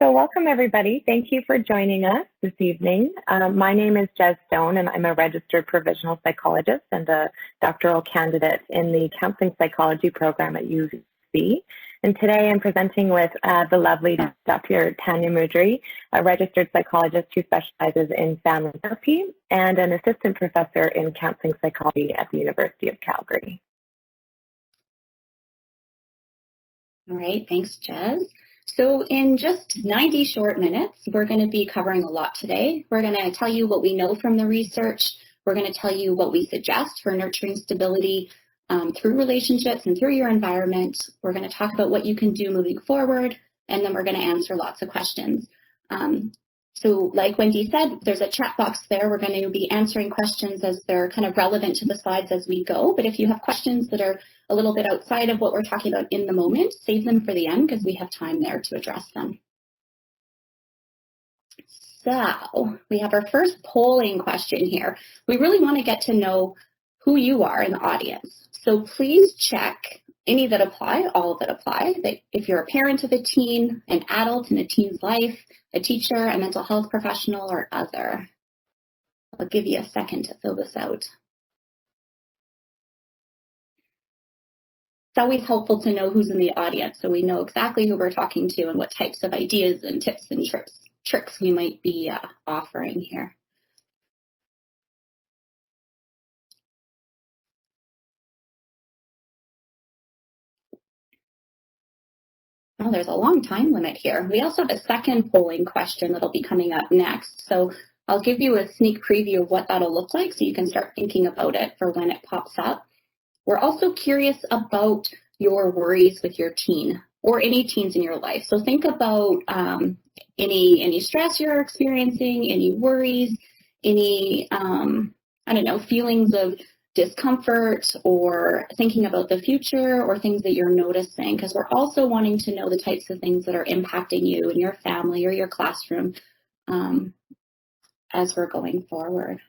So welcome, everybody. Thank you for joining us this evening. My name is Jez Stone, and I'm a registered provisional psychologist and a doctoral candidate in the counseling psychology program at UC. And today I'm presenting with the lovely Dr. Tanya Mudry, a registered psychologist who specializes in family therapy and an assistant professor in counseling psychology at the University of Calgary. All right, thanks, Jez. So in just 90 short minutes, we're going to be covering a lot today. We're going to tell you what we know from the research. We're going to tell you what we suggest for nurturing stability through relationships and through your environment. We're going to talk about what you can do moving forward, and then we're going to answer lots of questions. So like Wendy said, there's a chat box there. We're going to be answering questions as they're kind of relevant to the slides as we go. But if you have questions that are a little bit outside of what we're talking about in the moment, save them for the end because we have time there to address them. So we have our first polling question here. We really want to get to know who you are in the audience. So please check any that apply, all that apply. If you're a parent of a teen, an adult in a teen's life, a teacher, a mental health professional, or other. I'll give you a second to fill this out. It's always helpful to know who's in the audience so we know exactly who we're talking to and what types of ideas and tips and tricks we might be offering here. Well, there's a long time limit here. We also have a second polling question that'll be coming up next. So I'll give you a sneak preview of what that'll look like so you can start thinking about it for when it pops up. We're also curious about your worries with your teen or any teens in your life. So think about any stress you're experiencing, any worries, any, feelings of discomfort or thinking about the future or things that you're noticing, because we're also wanting to know the types of things that are impacting you and your family or your classroom as we're going forward.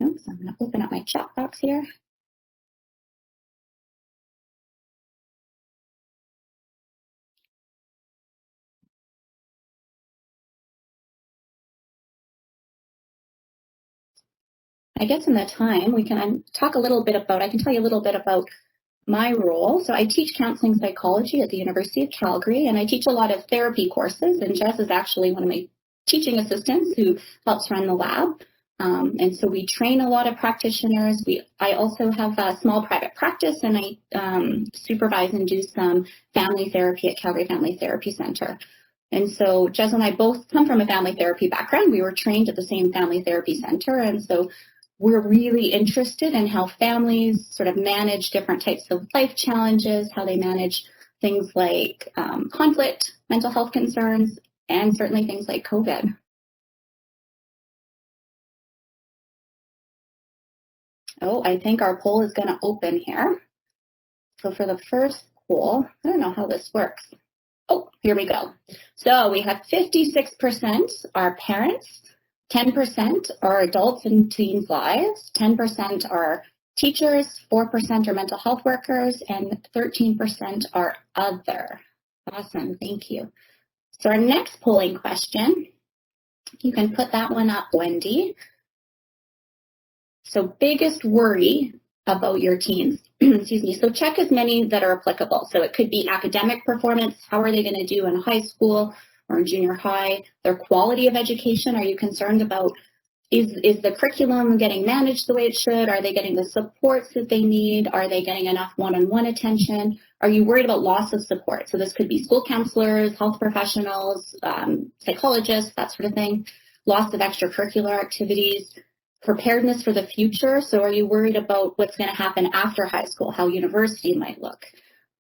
Oops, I'm going to open up my chat box here. I guess in the time we can talk a little bit about, I can tell you a little bit about my role. So I teach counseling psychology at the University of Calgary, and I teach a lot of therapy courses, and Jess is actually one of my teaching assistants who helps run the lab. And so we train a lot of practitioners. I also have a small private practice, and I supervise and do some family therapy at Calgary Family Therapy Center. And so Jess and I both come from a family therapy background. We were trained at the same family therapy center, and so we're really interested in how families sort of manage different types of life challenges, how they manage things like conflict, mental health concerns, and certainly things like COVID. Oh, I think our poll is going to open here. So for the first poll, I don't know how this works. Oh, here we go. So we have 56% are parents, 10% are adults in teens' lives, 10% are teachers, 4% are mental health workers, and 13% are other. Awesome, thank you. So our next polling question, you can put that one up, Wendy. So biggest worry about your teens, excuse me. So check as many that are applicable. So it could be academic performance. How are they going to do in high school or in junior high? Their quality of education. Are you concerned about, is the curriculum getting managed the way it should? Are they getting the supports that they need? Are they getting enough one-on-one attention? Are you worried about loss of support? So this could be school counselors, health professionals, psychologists, that sort of thing. Loss of extracurricular activities. Preparedness for the future. So are you worried about what's going to happen after high school, how university might look,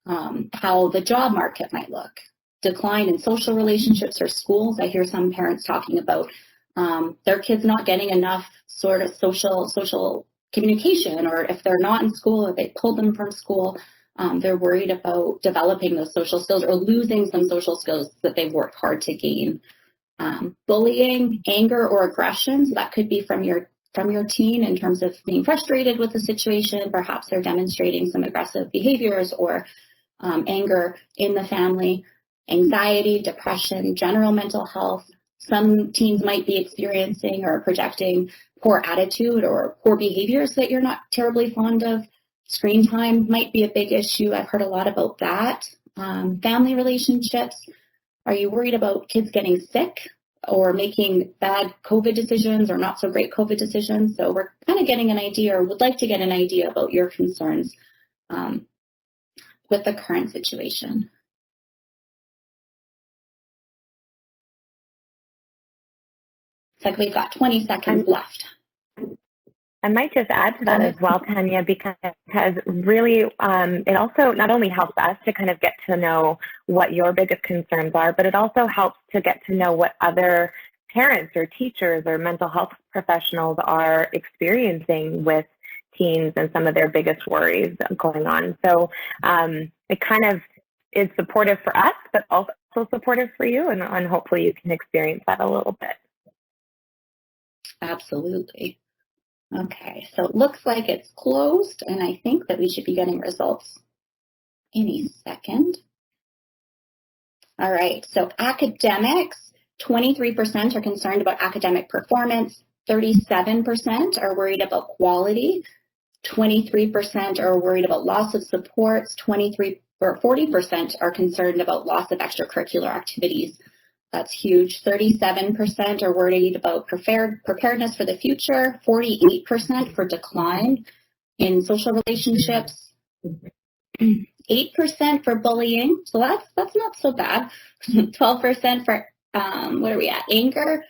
how the job market might look, decline in social relationships or schools? I hear some parents talking about their kids not getting enough sort of social communication, or if they're not in school, if they pulled them from school, they're worried about developing those social skills or losing some social skills that they've worked hard to gain. Bullying, anger, or aggression. So that could be from your teen in terms of being frustrated with the situation. Perhaps they're demonstrating some aggressive behaviors or anger in the family. anxiety, depression, general mental health. Some teens might be experiencing or projecting poor attitude or poor behaviors that you're not terribly fond of. Screen time might be a big issue. I've heard a lot about that. Family relationships. Are you worried about kids getting sick or making bad COVID decisions or not so great COVID decisions? So we're kind of getting an idea, or would like to get an idea about your concerns with the current situation. It's like we've got 20 seconds left. I might just add to that as well, Tanya, because really it also not only helps us to kind of get to know what your biggest concerns are, but it also helps to get to know what other parents or teachers or mental health professionals are experiencing with teens and some of their biggest worries going on. So it kind of is supportive for us, but also supportive for you, and hopefully you can experience that a little bit. Absolutely. Okay, so it looks like it's closed, and I think that we should be getting results any second. All right, so academics, 23% are concerned about academic performance, 37% are worried about quality, 23% are worried about loss of supports, 40% are concerned about loss of extracurricular activities. That's huge. 37% are worried about preparedness for the future, 48% for decline in social relationships, 8% for bullying. So that's not so bad. 12% for, what are we at? Anger,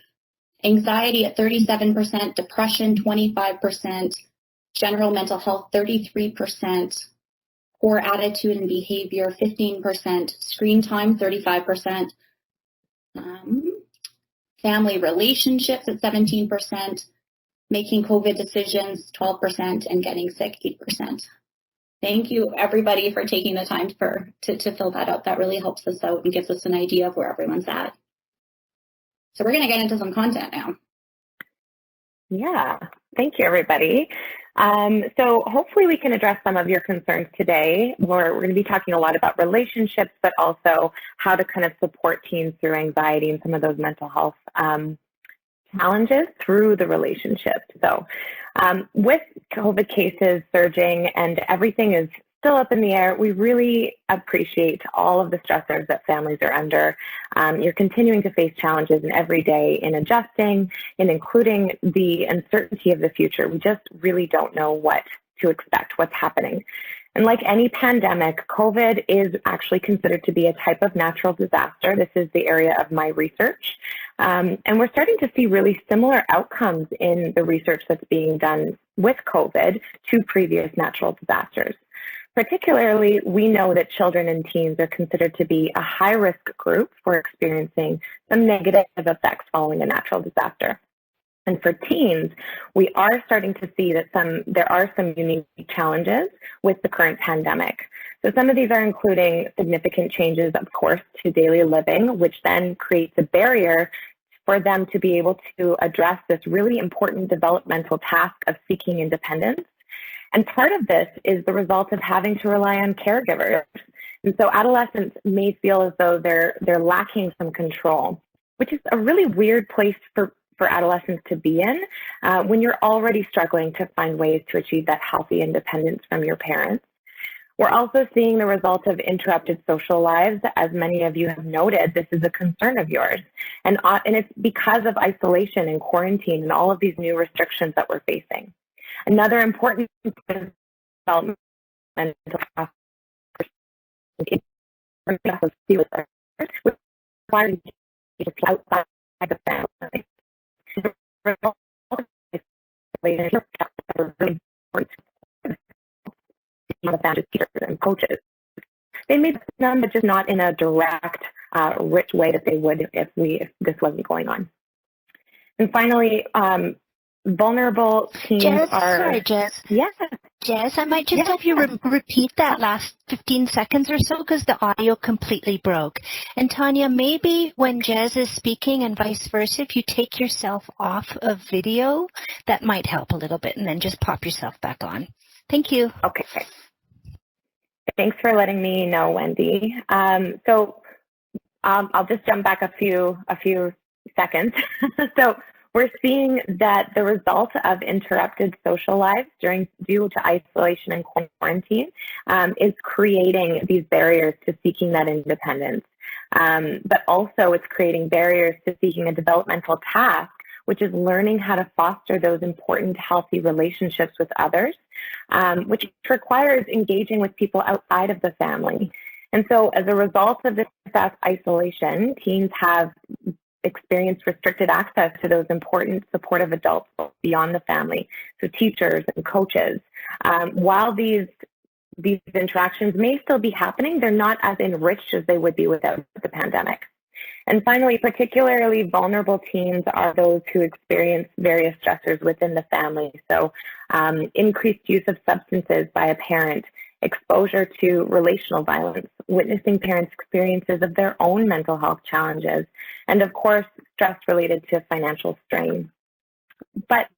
anxiety at 37%, depression 25%, general mental health 33%, poor attitude and behavior 15%, screen time 35%. Family relationships at 17%, making COVID decisions 12%, and getting sick 8%. Thank you, everybody, for taking the time to fill that out. That really helps us out and gives us an idea of where everyone's at. So we're going to get into some content now. Yeah, thank you, everybody. So hopefully we can address some of your concerns today. We're going to be talking a lot about relationships, but also how to kind of support teens through anxiety and some of those mental health challenges through the relationship. So with COVID cases surging and everything is still up in the air, we really appreciate all of the stressors that families are under. You're continuing to face challenges in every day in adjusting, in including the uncertainty of the future. We just really don't know what to expect, what's happening. And like any pandemic, COVID is actually considered to be a type of natural disaster. This is the area of my research. And we're starting to see really similar outcomes in the research that's being done with COVID to previous natural disasters. Particularly, we know that children and teens are considered to be a high-risk group for experiencing some negative effects following a natural disaster. And for teens, we are starting to see that there are some unique challenges with the current pandemic. So some of these are including significant changes, of course, to daily living, which then creates a barrier for them to be able to address this really important developmental task of seeking independence. And part of this is the result of having to rely on caregivers. And so adolescents may feel as though they're lacking some control, which is a really weird place for adolescents to be in when you're already struggling to find ways to achieve that healthy independence from your parents. We're also seeing the result of interrupted social lives. As many of you have noted, this is a concern of yours. And it's because of isolation and quarantine and all of these new restrictions that we're facing. Another important development outside the family. Teachers and coaches. They may them, but just not in a direct, rich way that they would if this wasn't going on. And finally, vulnerable teens are... Sorry, Jess. Yes. Jess, I might just have you repeat that last 15 seconds or so because the audio completely broke. And Tanya, maybe when Jess is speaking and vice versa, if you take yourself off of video, that might help a little bit, and then just pop yourself back on. Thank you. Okay. Thanks for letting me know, Wendy. So I'll just jump back a few seconds. So we're seeing that the result of interrupted social lives due to isolation and quarantine is creating these barriers to seeking that independence. But also it's creating barriers to seeking a developmental task, which is learning how to foster those important, healthy relationships with others, which requires engaging with people outside of the family. And so as a result of this isolation, teens have experienced restricted access to those important supportive adults beyond the family, so teachers and coaches. While these interactions may still be happening, they're not as enriched as they would be without the pandemic. And finally, particularly vulnerable teens are those who experience various stressors within the family. So increased use of substances by a parent, exposure to relational violence, witnessing parents' experiences of their own mental health challenges, and of course, stress related to financial strain. But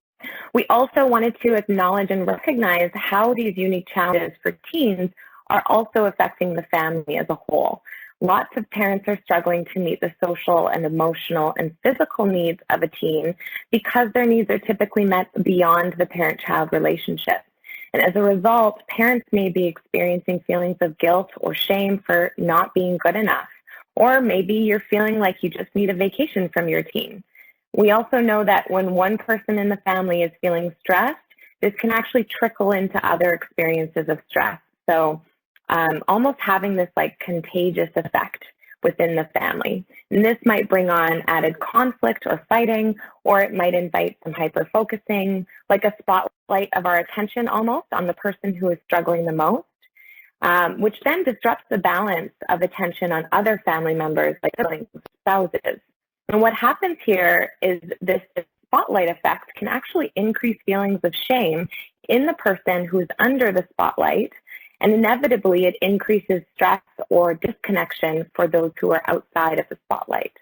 we also wanted to acknowledge and recognize how these unique challenges for teens are also affecting the family as a whole. Lots of parents are struggling to meet the social and emotional and physical needs of a teen because their needs are typically met beyond the parent-child relationship. And as a result, parents may be experiencing feelings of guilt or shame for not being good enough. Or maybe you're feeling like you just need a vacation from your teen. We also know that when one person in the family is feeling stressed, this can actually trickle into other experiences of stress. So almost having this like contagious effect within the family. And this might bring on added conflict or fighting, or it might invite some hyper-focusing, like a spotlight of our attention almost on the person who is struggling the most, which then disrupts the balance of attention on other family members like siblings, spouses. And what happens here is this spotlight effect can actually increase feelings of shame in the person who is under the spotlight, and inevitably it increases stress or disconnection for those who are outside of the spotlight.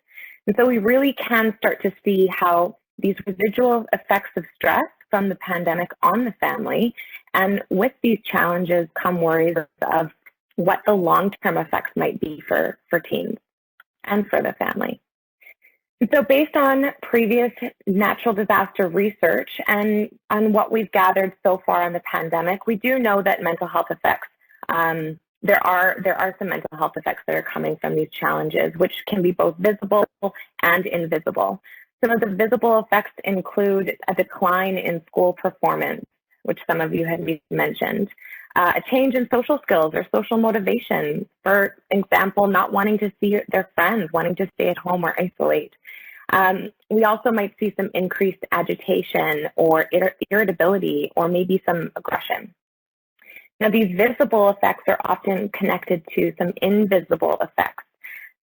And so we really can start to see how these residual effects of stress from the pandemic on the family, and with these challenges come worries of what the long-term effects might be for teens and for the family. And so based on previous natural disaster research and on what we've gathered so far on the pandemic, we do know that mental health effects, there are some mental health effects that are coming from these challenges, which can be both visible and invisible. Some of the visible effects include a decline in school performance, which some of you had mentioned, a change in social skills or social motivation, for example, not wanting to see their friends, wanting to stay at home or isolate. We also might see some increased agitation or irritability or maybe some aggression. Now, these visible effects are often connected to some invisible effects.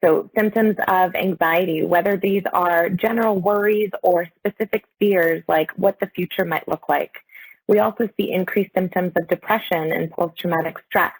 So symptoms of anxiety, whether these are general worries or specific fears like what the future might look like. We also see increased symptoms of depression and post-traumatic stress.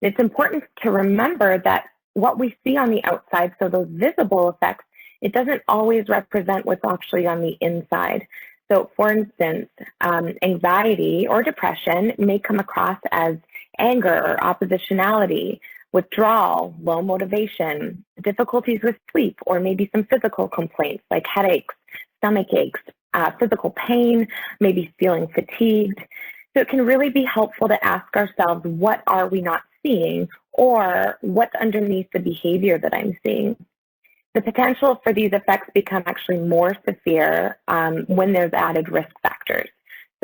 It's important to remember that what we see on the outside, so those visible effects, it doesn't always represent what's actually on the inside. So for instance, anxiety or depression may come across as anger or oppositionality, withdrawal, low motivation, difficulties with sleep, or maybe some physical complaints like headaches, stomach aches, physical pain, maybe feeling fatigued. So it can really be helpful to ask ourselves, what are we not seeing, or what's underneath the behavior that I'm seeing? The potential for these effects become actually more severe when there's added risk factors.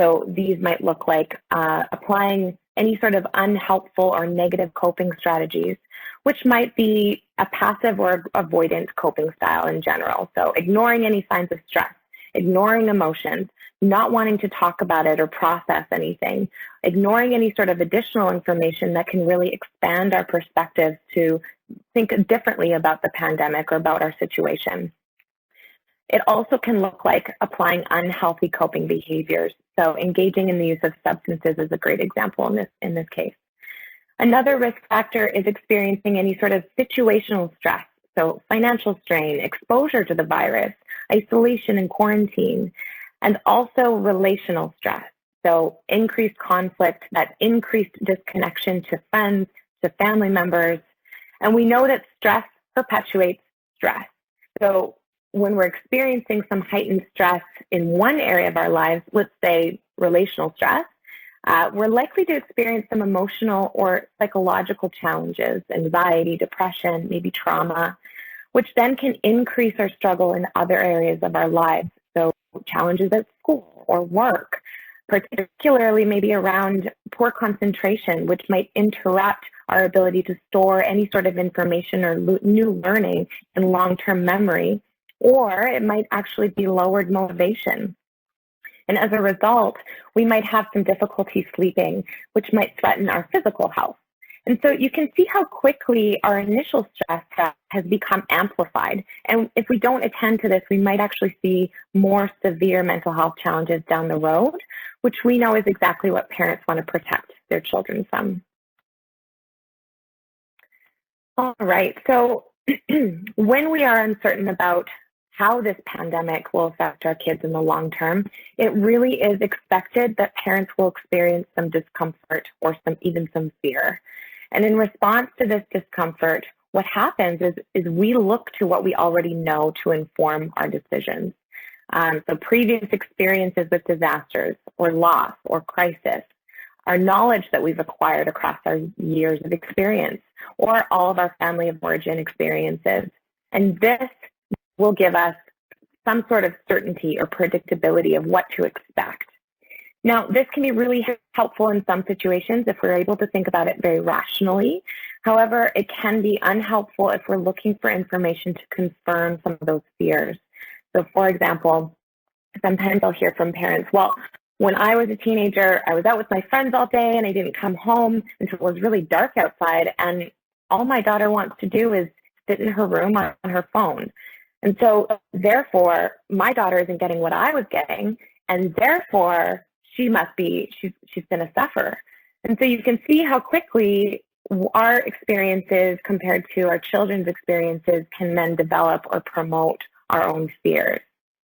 So these might look like applying any sort of unhelpful or negative coping strategies, which might be a passive or avoidant coping style in general. So ignoring any signs of stress, ignoring emotions, not wanting to talk about it or process anything, ignoring any sort of additional information that can really expand our perspective to think differently about the pandemic or about our situation. It also can look like applying unhealthy coping behaviors. So engaging in the use of substances is a great example in this case. Another risk factor is experiencing any sort of situational stress. So financial strain, exposure to the virus, isolation and quarantine, and also relational stress. So increased conflict, that increased disconnection to friends, to family members. And we know that stress perpetuates stress. So when we're experiencing some heightened stress in one area of our lives, let's say relational stress, we're likely to experience some emotional or psychological challenges, anxiety, depression, maybe trauma, which then can increase our struggle in other areas of our lives. So challenges at school or work, particularly maybe around poor concentration, which might interrupt our ability to store any sort of information or new learning in long-term memory, or it might actually be lowered motivation. And as a result, we might have some difficulty sleeping, which might threaten our physical health. And so you can see how quickly our initial stress has become amplified. And if we don't attend to this, we might actually see more severe mental health challenges down the road, which we know is exactly what parents want to protect their children from. All right, so when we are uncertain about how this pandemic will affect our kids in the long term, it really is expected that parents will experience some discomfort or even some fear. And in response to this discomfort, what happens is we look to what we already know to inform our decisions. So previous experiences with disasters or loss or crisis, our knowledge that we've acquired across our years of experience, or all of our family of origin experiences. And this will give us some sort of certainty or predictability of what to expect. Now, this can be really helpful in some situations if we're able to think about it very rationally. However, it can be unhelpful if we're looking for information to confirm some of those fears. So, for example, sometimes I'll hear from parents, well, when I was a teenager, I was out with my friends all day and I didn't come home until it was really dark outside, and all my daughter wants to do is sit in her room on her phone. And so, therefore, my daughter isn't getting what I was getting, and therefore, she's going to suffer. And so you can see how quickly our experiences compared to our children's experiences can then develop or promote our own fears.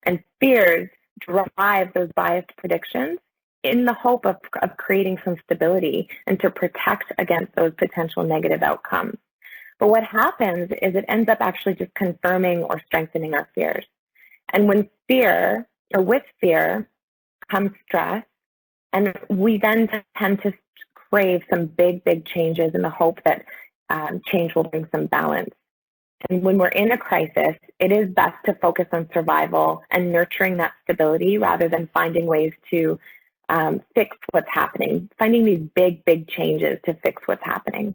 And fears drive those biased predictions in the hope of creating some stability and to protect against those potential negative outcomes. But what happens is it ends up actually just confirming or strengthening our fears. And with fear comes stress, and we then tend to crave some big changes in the hope that change will bring some balance. And when we're in a crisis, it is best to focus on survival and nurturing that stability rather than finding ways to fix what's happening, finding these big changes to fix what's happening.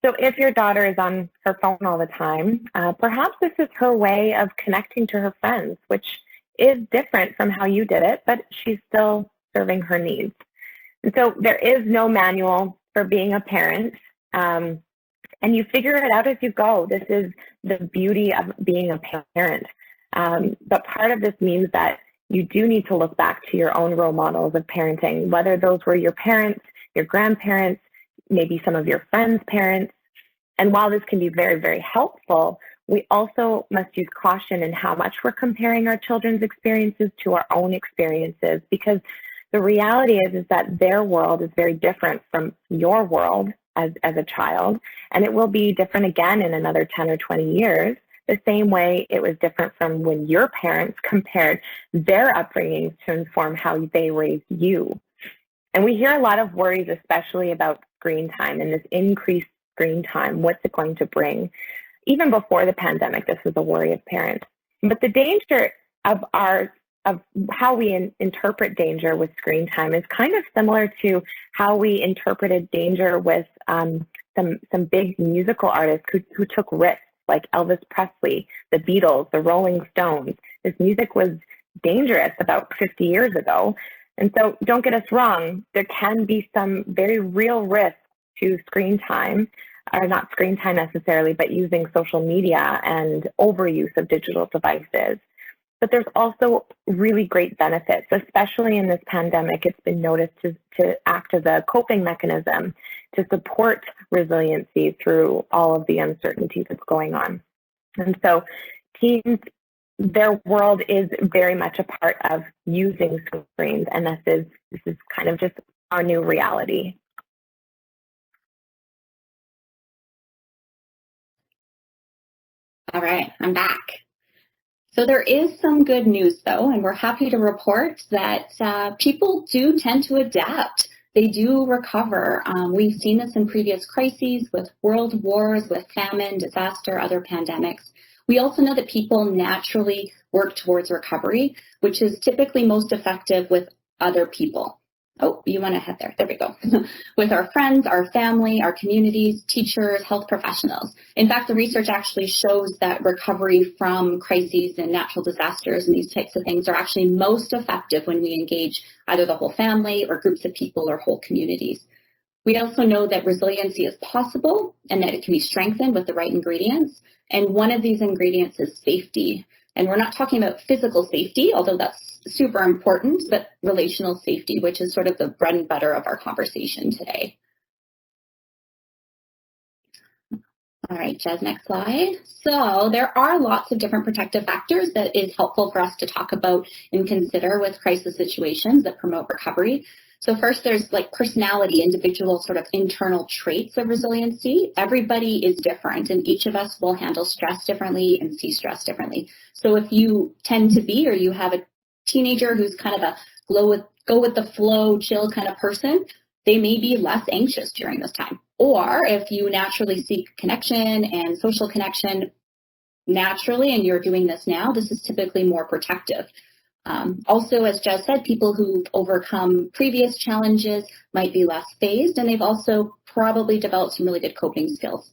So if your daughter is on her phone all the time, perhaps this is her way of connecting to her friends, which is different from how you did it, but she's still serving her needs. And so there is no manual for being a parent, and you figure it out as you go. This is the beauty of being a parent. But part of this means that you do need to look back to your own role models of parenting, whether those were your parents, your grandparents, maybe some of your friends' parents. And while this can be very helpful, we also must use caution in how much we're comparing our children's experiences to our own experiences, because the reality is that their world is very different from your world as a child, and it will be different again in another 10 or 20 years, the same way it was different from when your parents compared their upbringings to inform how they raised you. And we hear a lot of worries, especially about screen time and this increased screen time. What's it going to bring? Even before the pandemic, this was a worry of parents. But the danger of how we interpret danger with screen time is kind of similar to how we interpreted danger with some big musical artists who took risks, like Elvis Presley, the Beatles, the Rolling Stones. This music was dangerous about 50 years ago. And so don't get us wrong, there can be some very real risk to screen time, or not screen time necessarily, but using social media and overuse of digital devices. But there's also really great benefits, especially in this pandemic. It's been noticed to act as a coping mechanism to support resiliency through all of the uncertainty that's going on. And so teens, their world is very much a part of using screens, and this is kind of just our new reality. All right, I'm back. So there is some good news, though, and we're happy to report that people do tend to adapt. They do recover. We've seen this in previous crises with world wars, with famine, disaster, other pandemics. We also know that people naturally work towards recovery, which is typically most effective with other people. Oh, you went ahead there. There we go. With our friends, our family, our communities, teachers, health professionals. In fact, the research actually shows that recovery from crises and natural disasters and these types of things are actually most effective when we engage either the whole family or groups of people or whole communities. We also know that resiliency is possible and that it can be strengthened with the right ingredients. And one of these ingredients is safety. And we're not talking about physical safety, although that's super important, but relational safety, which is sort of the bread and butter of our conversation today. All right, Jez, next slide. So there are lots of different protective factors that is helpful for us to talk about and consider with crisis situations that promote recovery. So first, there's like personality, individual sort of internal traits of resiliency. Everybody is different, and each of us will handle stress differently and see stress differently. So if you tend to be, or you have a teenager who's kind of a go with the flow, chill kind of person, they may be less anxious during this time. Or if you naturally seek connection and social connection naturally, and you're doing this now, this is typically more protective. Also, as Jez said, people who've overcome previous challenges might be less phased, and they've also probably developed some really good coping skills.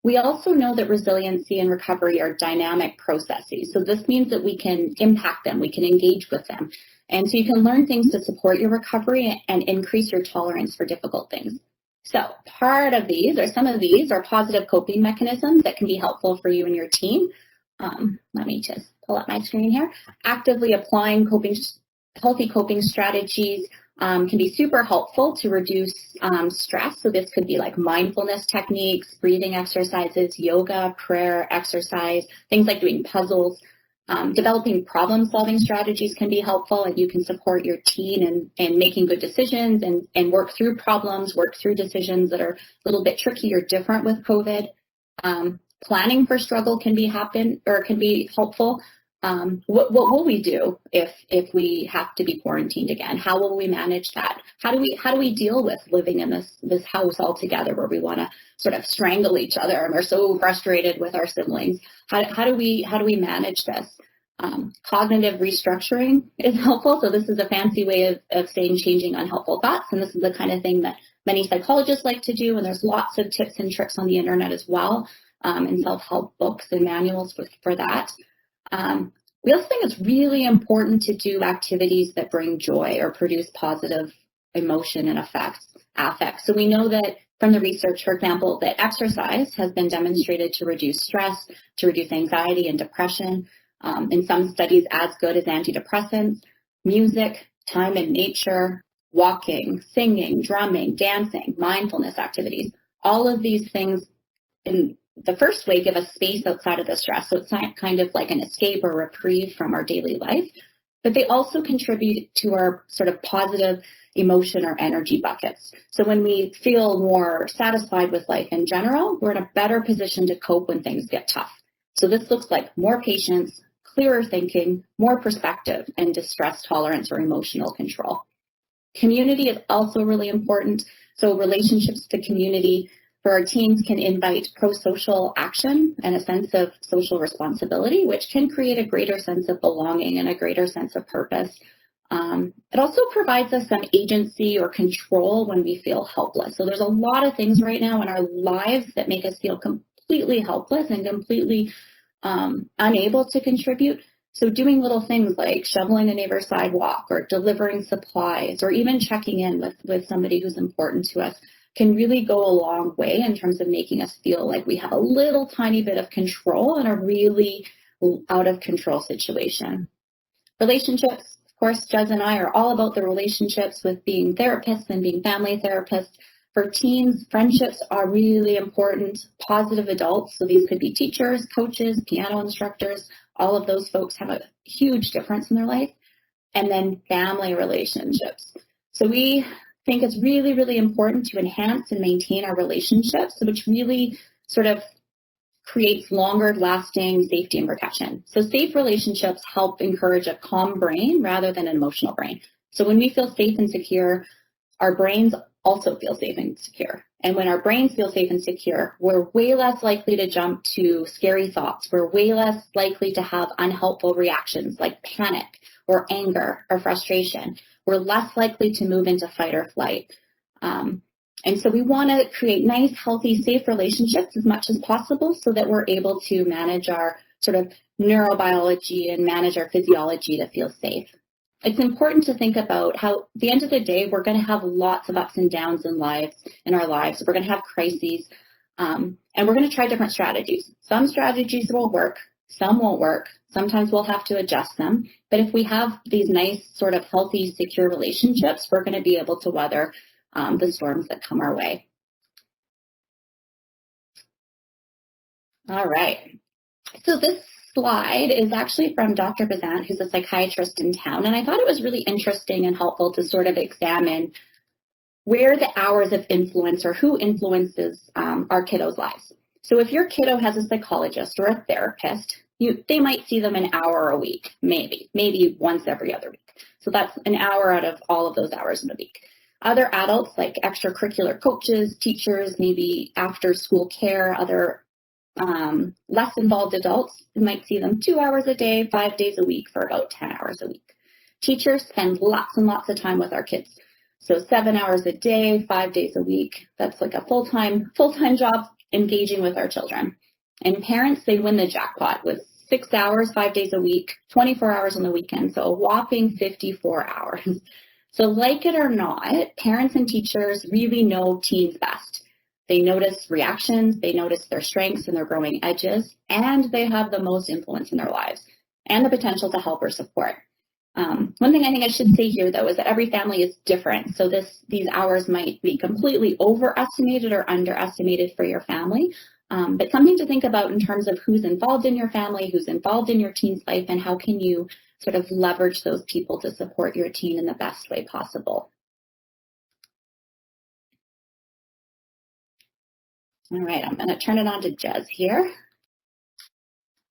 We also know that resiliency and recovery are dynamic processes. So this means that we can impact them, we can engage with them. And so you can learn things to support your recovery and increase your tolerance for difficult things. So part of these, or some of these, are positive coping mechanisms that can be helpful for you and your team. Let me just pull up my screen here. Actively applying healthy coping strategies can be super helpful to reduce stress. So this could be like mindfulness techniques, breathing exercises, yoga, prayer, exercise, things like doing puzzles. Developing problem-solving strategies can be helpful, and you can support your team in making good decisions and work through problems, work through decisions that are a little bit tricky or different with COVID. Planning for struggle can be helpful. What will we do if we have to be quarantined again? How will we manage that? How do we deal with living in this house all together where we want to sort of strangle each other and we're so frustrated with our siblings? How do we manage this? Cognitive restructuring is helpful. So this is a fancy way of saying changing unhelpful thoughts, and this is the kind of thing that many psychologists like to do. And there's lots of tips and tricks on the internet as well, and self-help books and manuals for that. We also think it's really important to do activities that bring joy or produce positive emotion and affect. So we know that from the research, for example, that exercise has been demonstrated to reduce stress, to reduce anxiety and depression. In some studies, as good as antidepressants. Music, time in nature, walking, singing, drumming, dancing, mindfulness activities. All of these things in the first way give us space outside of the stress. So it's not kind of like an escape or reprieve from our daily life, but they also contribute to our sort of positive emotion or energy buckets. So when we feel more satisfied with life in general, we're in a better position to cope when things get tough. So this looks like more patience, clearer thinking, more perspective, and distress tolerance or emotional control. Community is also really important. So relationships to community for our teams can invite pro-social action and a sense of social responsibility, which can create a greater sense of belonging and a greater sense of purpose. It also provides us some agency or control when we feel helpless. So there's a lot of things right now in our lives that make us feel completely helpless and completely unable to contribute. So doing little things like shoveling a neighbor's sidewalk or delivering supplies or even checking in with somebody who's important to us can really go a long way in terms of making us feel like we have a little tiny bit of control in a really out of control situation. Relationships, of course, Jez and I are all about the relationships with being therapists and being family therapists. For teens, friendships are really important. Positive adults, so these could be teachers, coaches, piano instructors, all of those folks have a huge difference in their life. And then family relationships. So we think it's really, really important to enhance and maintain our relationships, which really sort of creates longer lasting safety and protection. So safe relationships help encourage a calm brain rather than an emotional brain. So when we feel safe and secure, our brains also feel safe and secure. And when our brains feel safe and secure, we're way less likely to jump to scary thoughts. We're way less likely to have unhelpful reactions like panic or anger or frustration. We're less likely to move into fight or flight. And so we want to create nice, healthy, safe relationships as much as possible so that we're able to manage our sort of neurobiology and manage our physiology to feel safe. It's important to think about how, at the end of the day, we're going to have lots of ups and downs in our lives. We're going to have crises, and we're going to try different strategies. Some strategies will work, some won't work. Sometimes we'll have to adjust them. But if we have these nice, sort of healthy, secure relationships, we're going to be able to weather the storms that come our way. All right. So this slide is actually from Dr. Bazant, who's a psychiatrist in town. And I thought it was really interesting and helpful to sort of examine where the hours of influence or who influences our kiddos' lives. So if your kiddo has a psychologist or a therapist, they might see them an hour a week, maybe once every other week. So that's an hour out of all of those hours in a week. Other adults like extracurricular coaches, teachers, maybe after school care, other less involved adults, you might see them 2 hours a day, 5 days a week for about 10 hours a week. Teachers spend lots and lots of time with our kids. So 7 hours a day, 5 days a week, that's like a full-time job engaging with our children. And parents, they win the jackpot with 6 hours, 5 days a week, 24 hours on the weekend, so a whopping 54 hours. So like it or not, parents and teachers really know teens best. They notice reactions, they notice their strengths and their growing edges, and they have the most influence in their lives and the potential to help or support. One thing I think I should say here, though, is that every family is different. So these hours might be completely overestimated or underestimated for your family, but something to think about in terms of who's involved in your family, who's involved in your teen's life, and how can you sort of leverage those people to support your teen in the best way possible. All right, I'm going to turn it on to Jez here.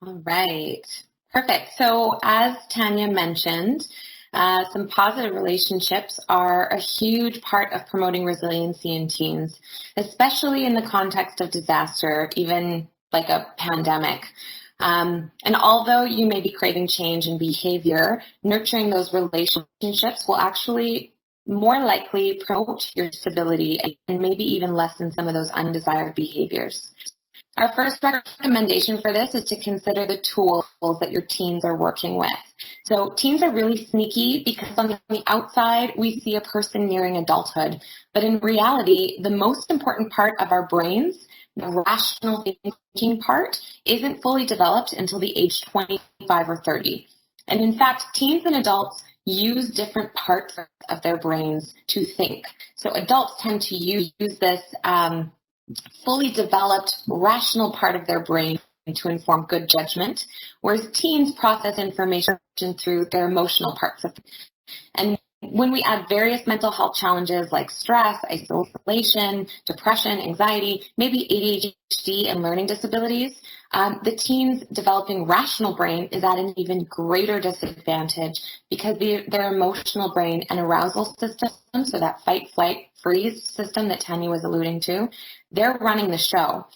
All right, perfect. So as Tanya mentioned, some positive relationships are a huge part of promoting resiliency in teens, especially in the context of disaster, even like a pandemic. And although you may be craving change in behavior, nurturing those relationships will actually more likely promote your stability and maybe even lessen some of those undesired behaviors. Our first recommendation for this is to consider the tools that your teens are working with. So teens are really sneaky because on the outside, we see a person nearing adulthood. But in reality, the most important part of our brains, the rational thinking part, isn't fully developed until the age 25 or 30. And in fact, teens and adults use different parts of their brains to think. So adults tend to use this fully developed rational part of their brain to inform good judgment, whereas teens process information through their emotional parts of it. And when we add various mental health challenges like stress, isolation, depression, anxiety, maybe ADHD and learning disabilities, the teens developing rational brain is at an even greater disadvantage because their emotional brain and arousal system, so that fight, flight, freeze system that Tanya was alluding to, they're running the show,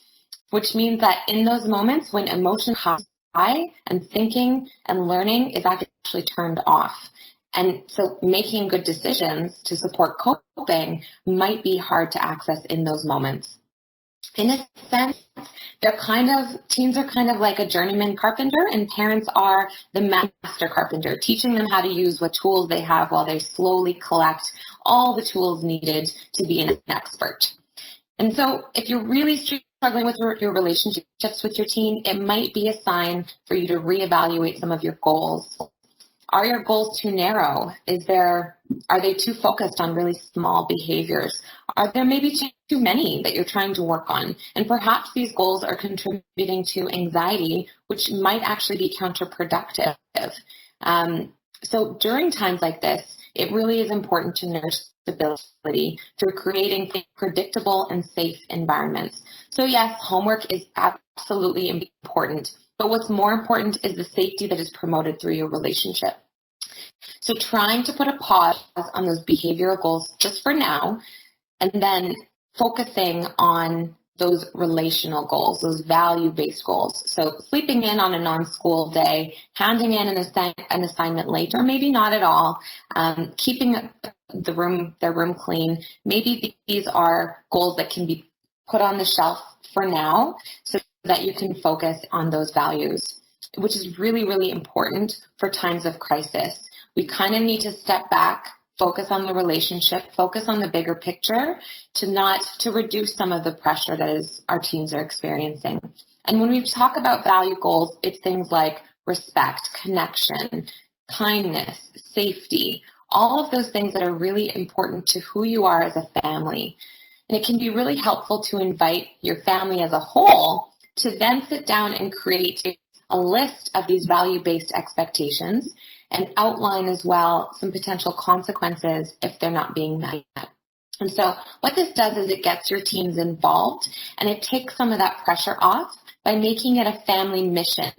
which means that in those moments when emotion is high and thinking and learning is actually turned off. And so making good decisions to support coping might be hard to access in those moments. In a sense, teens are kind of like a journeyman carpenter, and parents are the master carpenter, teaching them how to use what tools they have while they slowly collect all the tools needed to be an expert. And so if you're really struggling with your relationships with your teen, it might be a sign for you to reevaluate some of your goals. Are your goals too narrow? Are they too focused on really small behaviors? Are there maybe too many that you're trying to work on? And perhaps these goals are contributing to anxiety, which might actually be counterproductive. So during times like this, it really is important to nurse stability through creating predictable and safe environments. So yes, homework is absolutely important. But what's more important is the safety that is promoted through your relationship. So trying to put a pause on those behavioral goals just for now, and then focusing on those relational goals, those value-based goals. So sleeping in on a non-school day, handing in an assignment late, or maybe not at all, keeping their room clean. Maybe these are goals that can be put on the shelf for now so that you can focus on those values, which is really, really important for times of crisis. We kind of need to step back, focus on the relationship, focus on the bigger picture to reduce some of the pressure that our teens are experiencing. And when we talk about value goals, it's things like respect, connection, kindness, safety, all of those things that are really important to who you are as a family. And it can be really helpful to invite your family as a whole to then sit down and create a list of these value-based expectations and outline as well some potential consequences if they're not being met. And so what this does is it gets your teens involved, and it takes some of that pressure off by making it a family mission.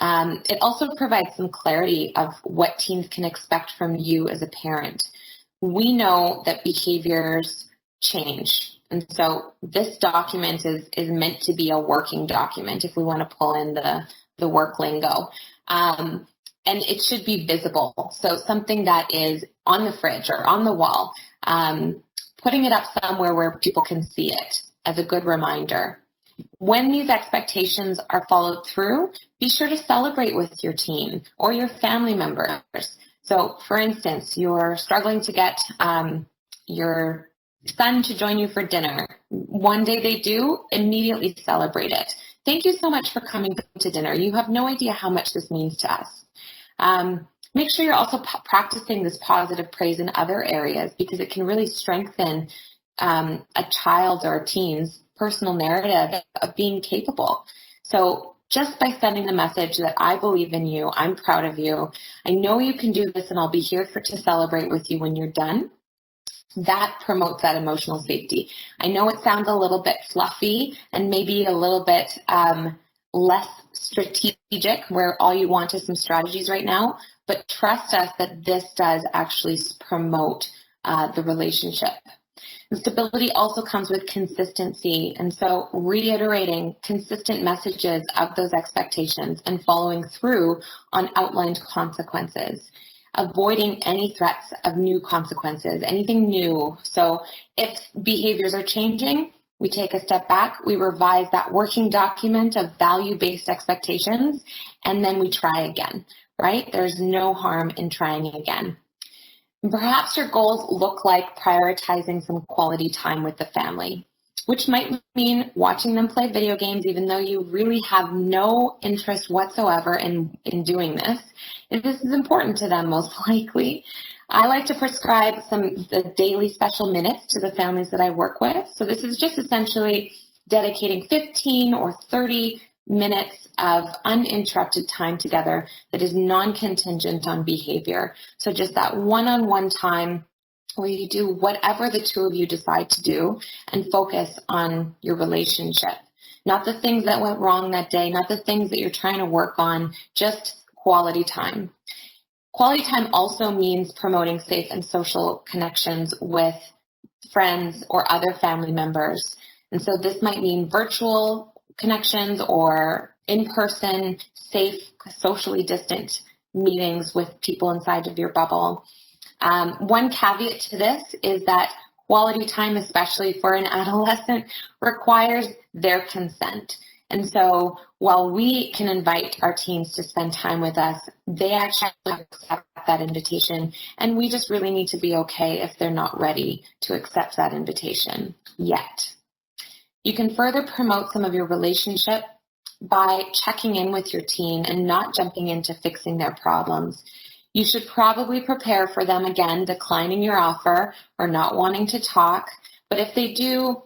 It also provides some clarity of what teens can expect from you as a parent. We know that behaviors change. And so this document is meant to be a working document if we want to pull in the work lingo. And it should be visible. So something that is on the fridge or on the wall, putting it up somewhere where people can see it as a good reminder. When these expectations are followed through, be sure to celebrate with your teen or your family members. So for instance, you're struggling to get your son to join you for dinner. One day they do, immediately celebrate it. Thank you so much for coming to dinner. You have no idea how much this means to us. Make sure you're also practicing this positive praise in other areas, because it can really strengthen a child or a teen's personal narrative of being capable. So just by sending the message that I believe in you, I'm proud of you, I know you can do this, and I'll be here to celebrate with you when you're done, that promotes that emotional safety. I know it sounds a little bit fluffy and maybe a little bit less strategic, where all you want is some strategies right now, but trust us that this does actually promote the relationship. And stability also comes with consistency, and so reiterating consistent messages of those expectations and following through on outlined consequences. Avoiding any threats of new consequences, anything new. So if behaviors are changing, we take a step back, we revise that working document of value-based expectations, and then we try again, right? There's no harm in trying again. And perhaps your goals look like prioritizing some quality time with the family, which might mean watching them play video games even though you really have no interest whatsoever in doing this. If this is important to them, most likely. I like to prescribe the daily special minutes to the families that I work with. So this is just essentially dedicating 15 or 30 minutes of uninterrupted time together that is non-contingent on behavior. So just that one-on-one time where you do whatever the two of you decide to do and focus on your relationship. Not the things that went wrong that day, not the things that you're trying to work on, just quality time. Quality time also means promoting safe and social connections with friends or other family members. And so this might mean virtual connections or in-person, safe, socially distant meetings with people inside of your bubble. One caveat to this is that quality time, especially for an adolescent, requires their consent. And so while we can invite our teens to spend time with us, they actually accept that invitation. And we just really need to be okay if they're not ready to accept that invitation yet. You can further promote some of your relationship by checking in with your teen and not jumping into fixing their problems. You should probably prepare for them, again, declining your offer or not wanting to talk. But if they do,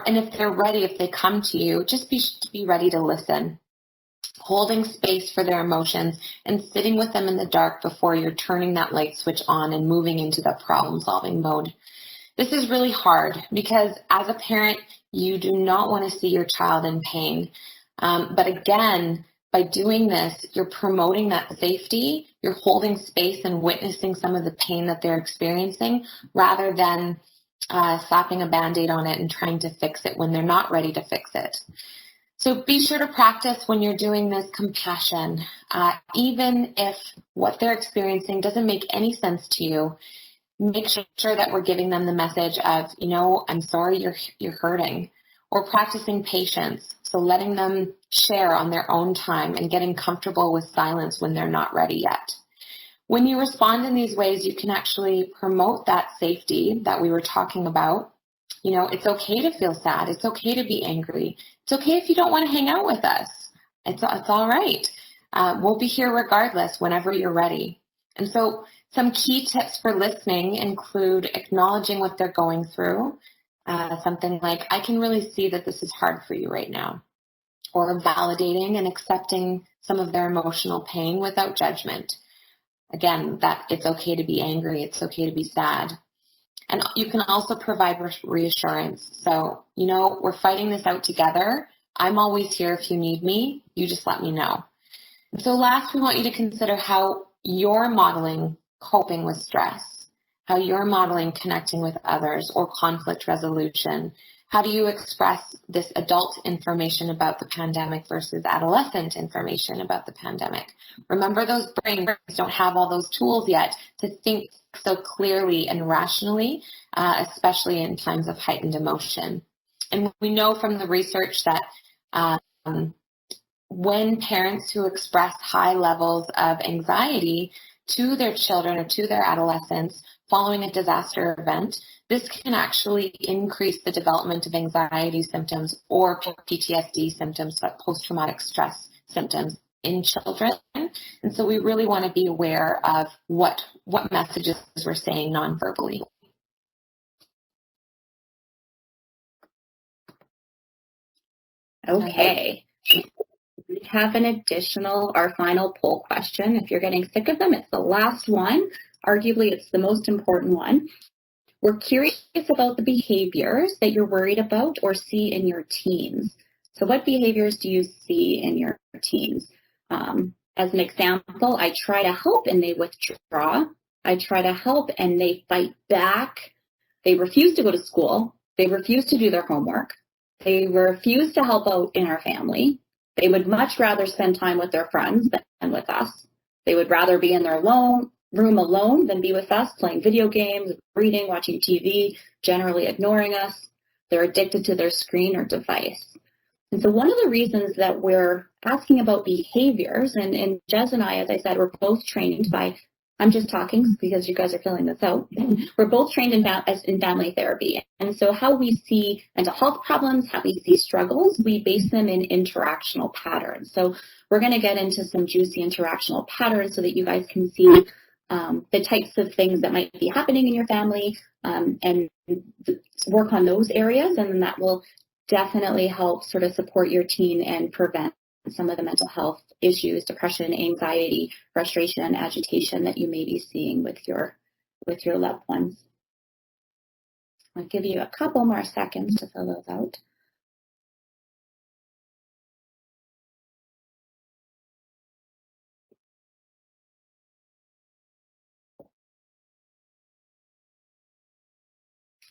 and if they're ready, if they come to you, just be ready to listen. Holding space for their emotions and sitting with them in the dark before you're turning that light switch on and moving into the problem-solving mode. This is really hard because as a parent, you do not want to see your child in pain. But again, by doing this, you're promoting that safety, you're holding space and witnessing some of the pain that they're experiencing rather than slapping a Band-Aid on it and trying to fix it when they're not ready to fix it. So be sure to practice when you're doing this compassion. Even if what they're experiencing doesn't make any sense to you, make sure that we're giving them the message of, I'm sorry you're hurting. Or practicing patience, so letting them share on their own time and getting comfortable with silence when they're not ready yet. When you respond in these ways, you can actually promote that safety that we were talking about. It's okay to feel sad. It's okay to be angry. It's okay if you don't want to hang out with us. It's all right. We'll be here regardless whenever you're ready. And so some key tips for listening include acknowledging what they're going through. Something like, I can really see that this is hard for you right now. Or validating and accepting some of their emotional pain without judgment. Again, that it's okay to be angry. It's okay to be sad. And you can also provide reassurance. So, we're fighting this out together. I'm always here if you need me. You just let me know. And so last, we want you to consider how you're modeling coping with stress, how you're modeling connecting with others or conflict resolution. How do you express this adult information about the pandemic versus adolescent information about the pandemic? Remember, those brains don't have all those tools yet to think so clearly and rationally, especially in times of heightened emotion. And we know from the research that when parents who express high levels of anxiety to their children or to their adolescents following a disaster event, this can actually increase the development of anxiety symptoms or PTSD symptoms, post-traumatic stress symptoms in children. And so we really want to be aware of what messages we're saying non-verbally. Okay. We have our final poll question. If you're getting sick of them, it's the last one. Arguably, it's the most important one. We're curious about the behaviors that you're worried about or see in your teens. So what behaviors do you see in your teens? As an example, I try to help and they withdraw. I try to help and they fight back. They refuse to go to school. They refuse to do their homework. They refuse to help out in our family. They would much rather spend time with their friends than with us. They would rather be in their room alone than be with us, playing video games, reading, watching TV, generally ignoring us. They're addicted to their screen or device. And so one of the reasons that we're asking about behaviors, and Jez and I, as I said, we're both trained by, I'm just talking because you guys are filling this out. We're both trained in family therapy. And so how we see mental health problems, how we see struggles, we base them in interactional patterns. So we're going to get into some juicy interactional patterns so that you guys can see the types of things that might be happening in your family and work on those areas. And then that will definitely help sort of support your teen and prevent some of the mental health issues, depression, anxiety, frustration, agitation that you may be seeing with your loved ones. I'll give you a couple more seconds to fill those out.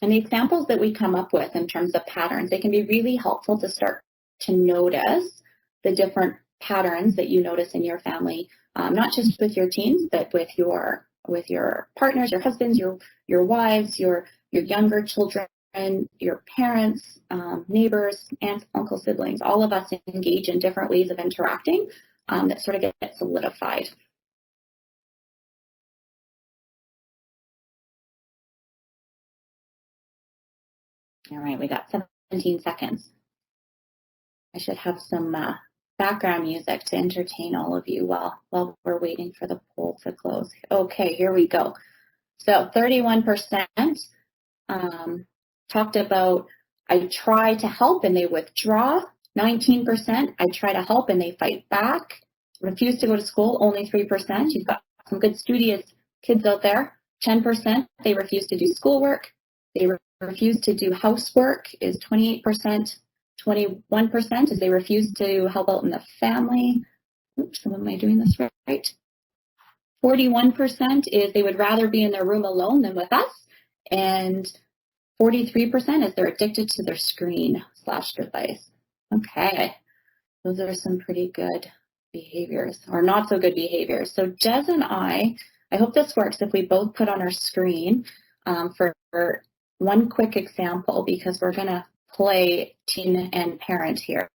And the examples that we come up with in terms of patterns, they can be really helpful to start to notice the different patterns that you notice in your family, not just with your teens, but with your partners, your husbands, your wives, your younger children, your parents, neighbors, aunts, uncles, siblings. All of us engage in different ways of interacting that sort of get solidified. All right, we got 17 seconds. I should have some background music to entertain all of you while we're waiting for the poll to close. Okay, here we go. So 31% talked about I try to help and they withdraw. 19%, I try to help and they fight back. Refuse to go to school, only 3%. You've got some good studious kids out there. 10%, they refuse to do schoolwork. They refuse to do housework is 28%. 21% is they refuse to help out in the family. Oops, am I doing this right? 41% is they would rather be in their room alone than with us. And 43% is they're addicted to their screen/device. Okay, those are some pretty good behaviors, or not so good behaviors. So Jez and I hope this works if we both put on our screen for one quick example, because we're going to play teen and parent here.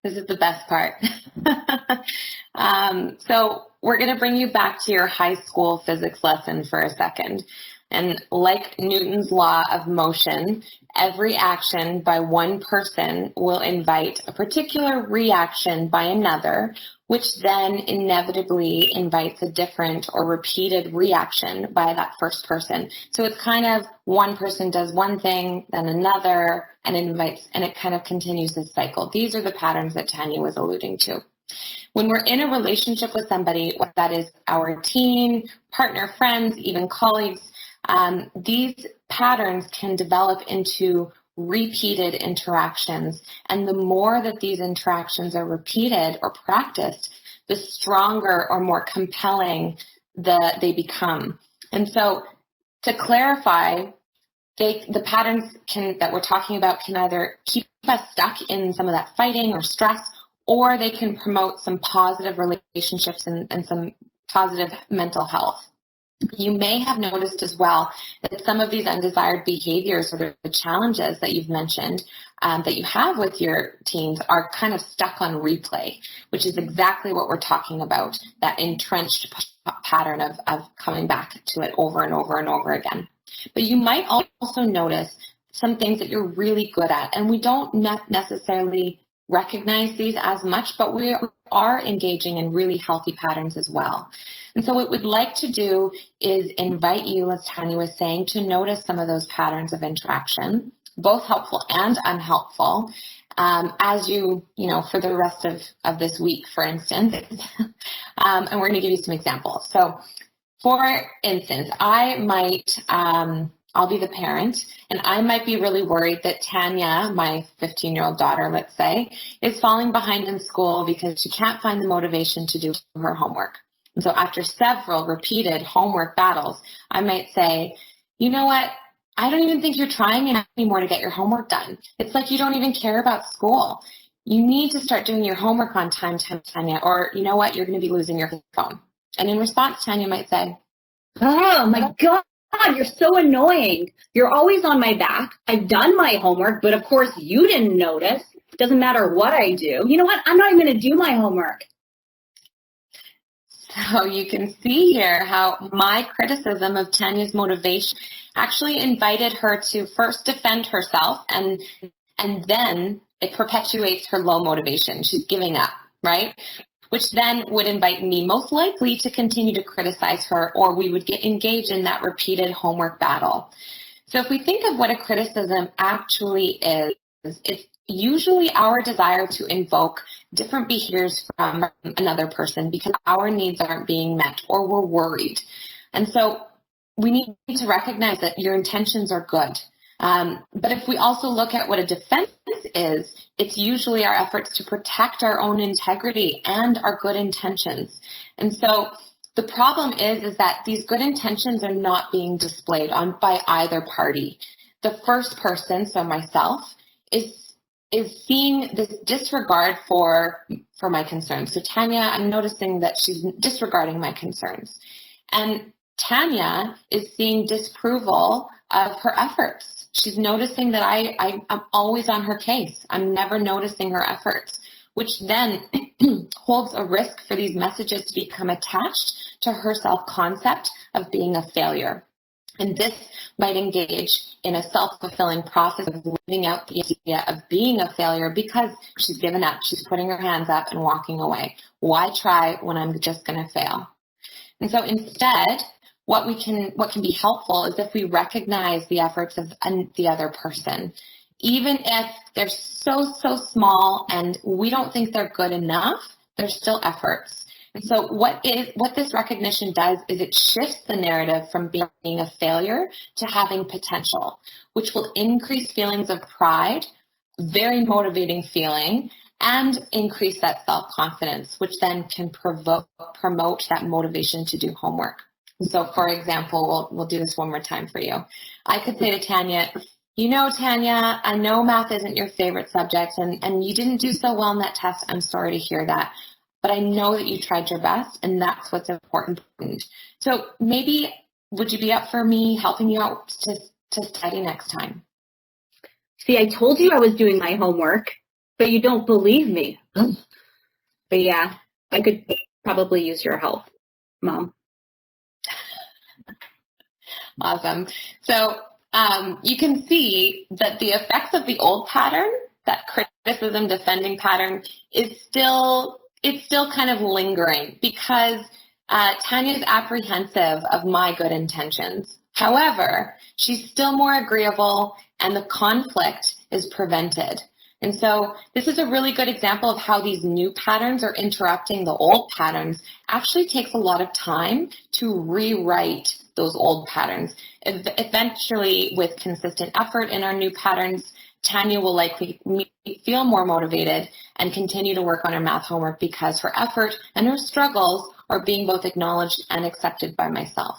This is the best part. So we're going to bring you back to your high school physics lesson for a second. And like Newton's law of motion, every action by one person will invite a particular reaction by another, which then inevitably invites a different or repeated reaction by that first person. So it's kind of one person does one thing, then another, and it kind of continues this cycle. These are the patterns that Tanya was alluding to. When we're in a relationship with somebody, whether that is our teen, partner, friends, even colleagues, these patterns can develop into repeated interactions. And the more that these interactions are repeated or practiced, the stronger or more compelling they become. And so to clarify, the patterns that we're talking about can either keep us stuck in some of that fighting or stress, or they can promote some positive relationships and some positive mental health. You may have noticed as well that some of these undesired behaviors or the challenges that you've mentioned that you have with your teens are kind of stuck on replay, which is exactly what we're talking about, that entrenched pattern of coming back to it over and over and over again. But you might also notice some things that you're really good at, and we don't necessarily recognize these as much, but we are engaging in really healthy patterns as well. And so what we'd like to do is invite you, as Tanya was saying, to notice some of those patterns of interaction, both helpful and unhelpful, as you for the rest of this week, for instance. And we're going to give you some examples. So, for instance, I'll be the parent, and I might be really worried that Tanya, my 15-year-old daughter, let's say, is falling behind in school because she can't find the motivation to do her homework. And so after several repeated homework battles, I might say, you know what? I don't even think you're trying anymore to get your homework done. It's like you don't even care about school. You need to start doing your homework on time, Tanya, or you know what? You're going to be losing your phone. And in response, Tanya might say, oh my God, you're so annoying. You're always on my back. I've done my homework, but of course you didn't notice. It doesn't matter what I do. You know what? I'm not even going to do my homework. So you can see here how my criticism of Tanya's motivation actually invited her to first defend herself, and then it perpetuates her low motivation. She's giving up, right? Which then would invite me most likely to continue to criticize her, or we would engage in that repeated homework battle. So if we think of what a criticism actually is, it's usually our desire to invoke different behaviors from another person because our needs aren't being met or we're worried. And so we need to recognize that your intentions are good. But if we also look at what a defense is, it's usually our efforts to protect our own integrity and our good intentions. And so the problem is that these good intentions are not being displayed by either party. The first person, so myself, is seeing this disregard for my concerns. So Tanya, I'm noticing that she's disregarding my concerns. And Tanya is seeing disapproval of her efforts. She's noticing that I'm always on her case. I'm never noticing her efforts, which then holds a risk for these messages to become attached to her self-concept of being a failure. And this might engage in a self-fulfilling process of living out the idea of being a failure because she's given up. She's putting her hands up and walking away. Why try when I'm just going to fail? And so instead, what can be helpful is if we recognize the efforts of the other person, even if they're so small and we don't think they're good enough, they're still efforts. And so what this recognition does is it shifts the narrative from being a failure to having potential, which will increase feelings of pride, very motivating feeling, and increase that self-confidence, which then can promote that motivation to do homework. So for example, we'll do this one more time for you. I could say to Tanya, Tanya, I know math isn't your favorite subject and you didn't do so well in that test. I'm sorry to hear that. But I know that you tried your best and that's what's important. So maybe would you be up for me helping you out to study next time? See, I told you I was doing my homework, but you don't believe me. But yeah, I could probably use your help, Mom. Awesome. So you can see that the effects of the old pattern, that criticism defending pattern, it's still kind of lingering because Tanya's apprehensive of my good intentions. However, she's still more agreeable and the conflict is prevented. And so this is a really good example of how these new patterns are interrupting the old patterns. Actually takes a lot of time to rewrite those old patterns. Eventually, with consistent effort in our new patterns, Tanya will likely feel more motivated and continue to work on her math homework because her effort and her struggles are being both acknowledged and accepted by myself.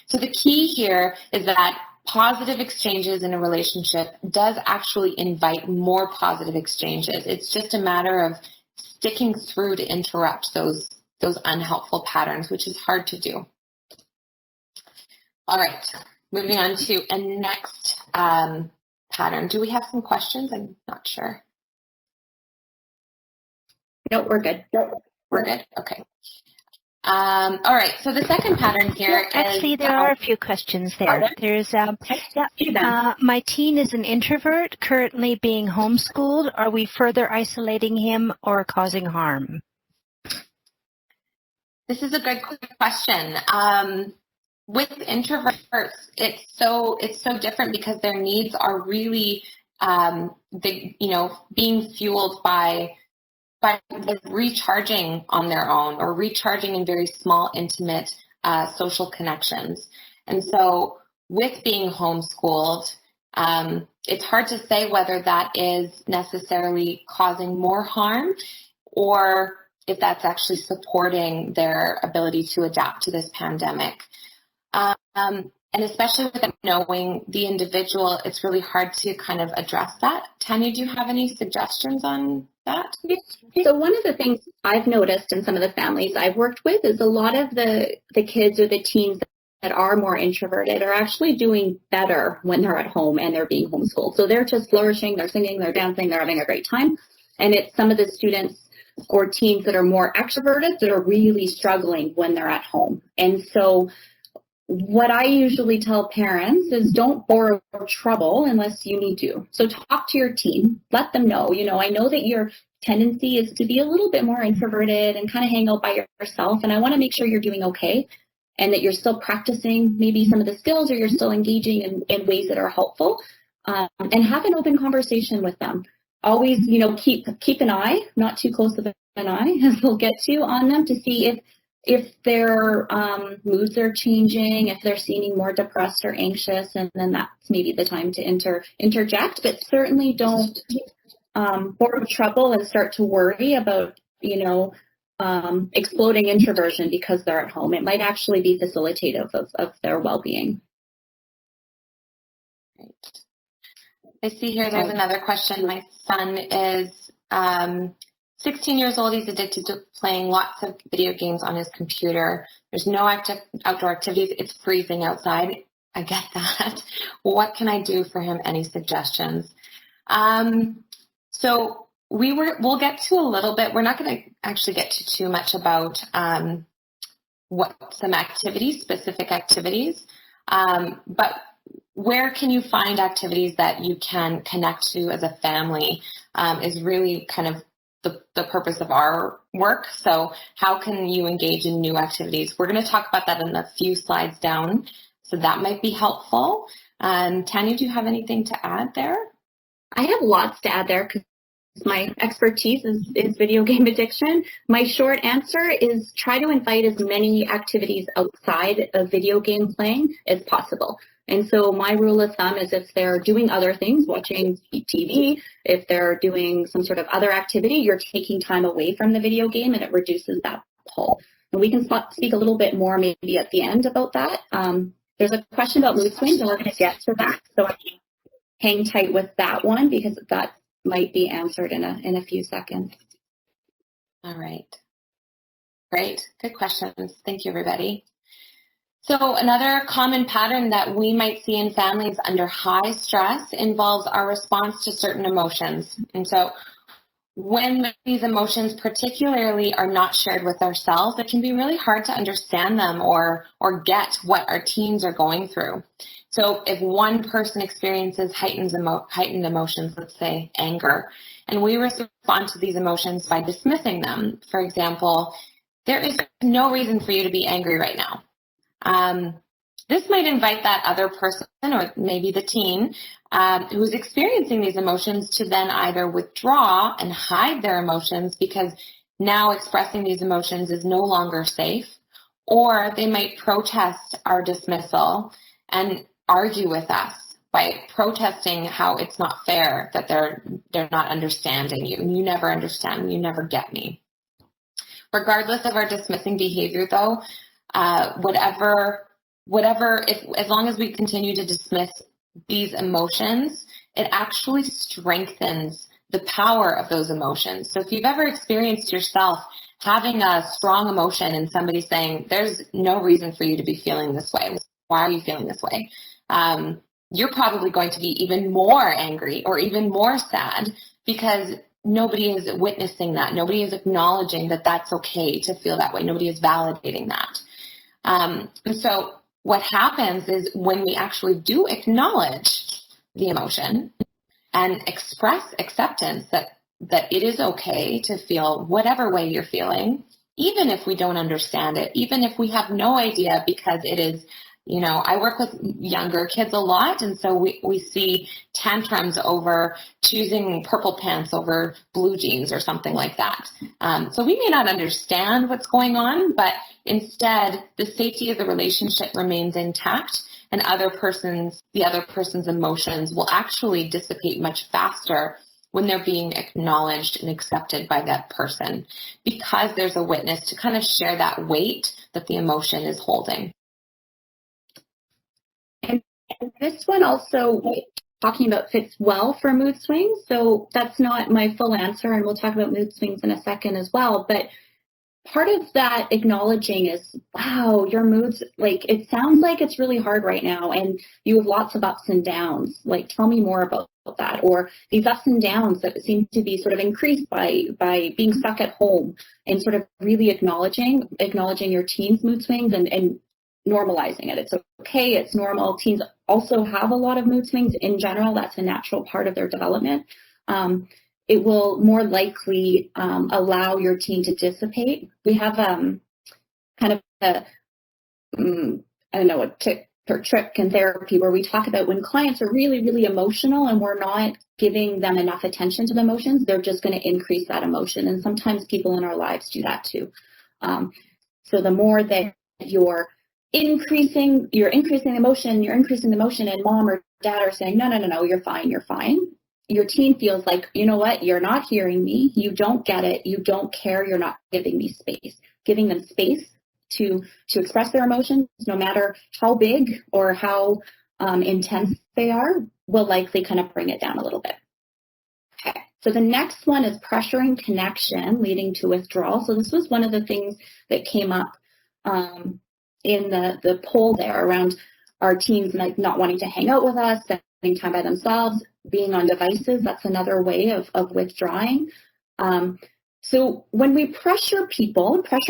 So the key here is that positive exchanges in a relationship does actually invite more positive exchanges. It's just a matter of sticking through to interrupt those unhelpful patterns, which is hard to do. All right, moving on to a next pattern. Do we have some questions? I'm not sure. No, we're good. We're good? Okay. All right, so the second pattern here actually, there are a few questions there. There's, my teen is an introvert, currently being homeschooled. Are we further isolating him or causing harm? This is a good question. With introverts, it's so different because their needs are really, being fueled by recharging on their own or recharging in very small, intimate social connections. And so with being homeschooled, it's hard to say whether that is necessarily causing more harm or if that's actually supporting their ability to adapt to this pandemic. And especially with knowing the individual, it's really hard to kind of address that. Tanya, do you have any suggestions on that? So one of the things I've noticed in some of the families I've worked with is a lot of the kids or the teens that are more introverted are actually doing better when they're at home and they're being homeschooled. So they're just flourishing, they're singing, they're dancing, they're having a great time. And it's some of the students or teens that are more extroverted that are really struggling when they're at home. And so what I usually tell parents is don't borrow trouble unless you need to. So talk to your teen, let them know, I know that your tendency is to be a little bit more introverted and kind of hang out by yourself. And I want to make sure you're doing okay and that you're still practicing maybe some of the skills or you're still engaging in ways that are helpful, and have an open conversation with them. Always, keep an eye, not too close of an eye, as we'll get to, on them to see if their moods are changing, if they're seeming more depressed or anxious, and then that's maybe the time to interject. But certainly don't borrow trouble and start to worry about, exploding introversion because they're at home. It might actually be facilitative of their well-being. Right. I see here there's another question. My son is 16 years old. He's addicted to playing lots of video games on his computer. There's no outdoor activities. It's freezing outside. I get that. What can I do for him? Any suggestions? So we'll get to a little bit. We're not going to actually get to too much about what some activities, specific activities, but where can you find activities that you can connect to as a family is really kind of the purpose of our work. So how can you engage in new activities? We're going to talk about that in a few slides down. So that might be helpful. Tanya, do you have anything to add there? I have lots to add there because my expertise is video game addiction. My short answer is try to invite as many activities outside of video game playing as possible. And so my rule of thumb is if they're doing other things, watching TV, if they're doing some sort of other activity, you're taking time away from the video game and it reduces that pull. And we can speak a little bit more maybe at the end about that. There's a question about mood swings and we're going to get to that. So hang tight with that one because that might be answered in a few seconds. All right. Great. Good questions. Thank you, everybody. So another common pattern that we might see in families under high stress involves our response to certain emotions. And so when these emotions particularly are not shared with ourselves, it can be really hard to understand them or get what our teens are going through. So if one person experiences heightened emotions, let's say anger, and we respond to these emotions by dismissing them, for example, there is no reason for you to be angry right now. This might invite that other person or maybe the teen who's experiencing these emotions to then either withdraw and hide their emotions because now expressing these emotions is no longer safe, or they might protest our dismissal and argue with us by protesting how it's not fair that they're not understanding you. You never understand me. You never get me. Regardless of our dismissing behavior, though, as long as we continue to dismiss these emotions, it actually strengthens the power of those emotions. So if you've ever experienced yourself having a strong emotion and somebody saying, there's no reason for you to be feeling this way. Why are you feeling this way? You're probably going to be even more angry or even more sad because nobody is witnessing that. Nobody is acknowledging that that's okay to feel that way. Nobody is validating that. And so what happens is when we actually do acknowledge the emotion and express acceptance that it is okay to feel whatever way you're feeling, even if we don't understand it, even if we have no idea because it is, I work with younger kids a lot, and so we see tantrums over choosing purple pants over blue jeans or something like that. So we may not understand what's going on, but instead the safety of the relationship remains intact, and the other person's emotions will actually dissipate much faster when they're being acknowledged and accepted by that person, because there's a witness to kind of share that weight that the emotion is holding. And this one also talking about fits well for mood swings. So that's not my full answer, and we'll talk about mood swings in a second as well. But part of that acknowledging is, wow, your mood's it sounds like it's really hard right now and you have lots of ups and downs. Tell me more about that. Or these ups and downs that seem to be sort of increased by being stuck at home, and sort of really acknowledging your teen's mood swings and normalizing it. It's okay. It's normal. Teens also have a lot of mood swings in general. That's a natural part of their development. It will more likely allow your teen to dissipate. We have kind of a tip or trick in therapy where we talk about when clients are really, really emotional and we're not giving them enough attention to the emotions, they're just going to increase that emotion. And sometimes people in our lives do that too. So the more that you're increasing the emotion, and mom or dad are saying, no, you're fine. Your teen feels like, you know what, you're not hearing me, you don't get it, you don't care, you're not giving me space. Giving them space to express their emotions, no matter how big or how intense they are, will likely kind of bring it down a little bit. Okay, so the next one is pressuring connection leading to withdrawal. So this was one of the things that came up in the poll there around our teens not wanting to hang out with us, spending time by themselves, being on devices. That's another way of withdrawing. So when we pressure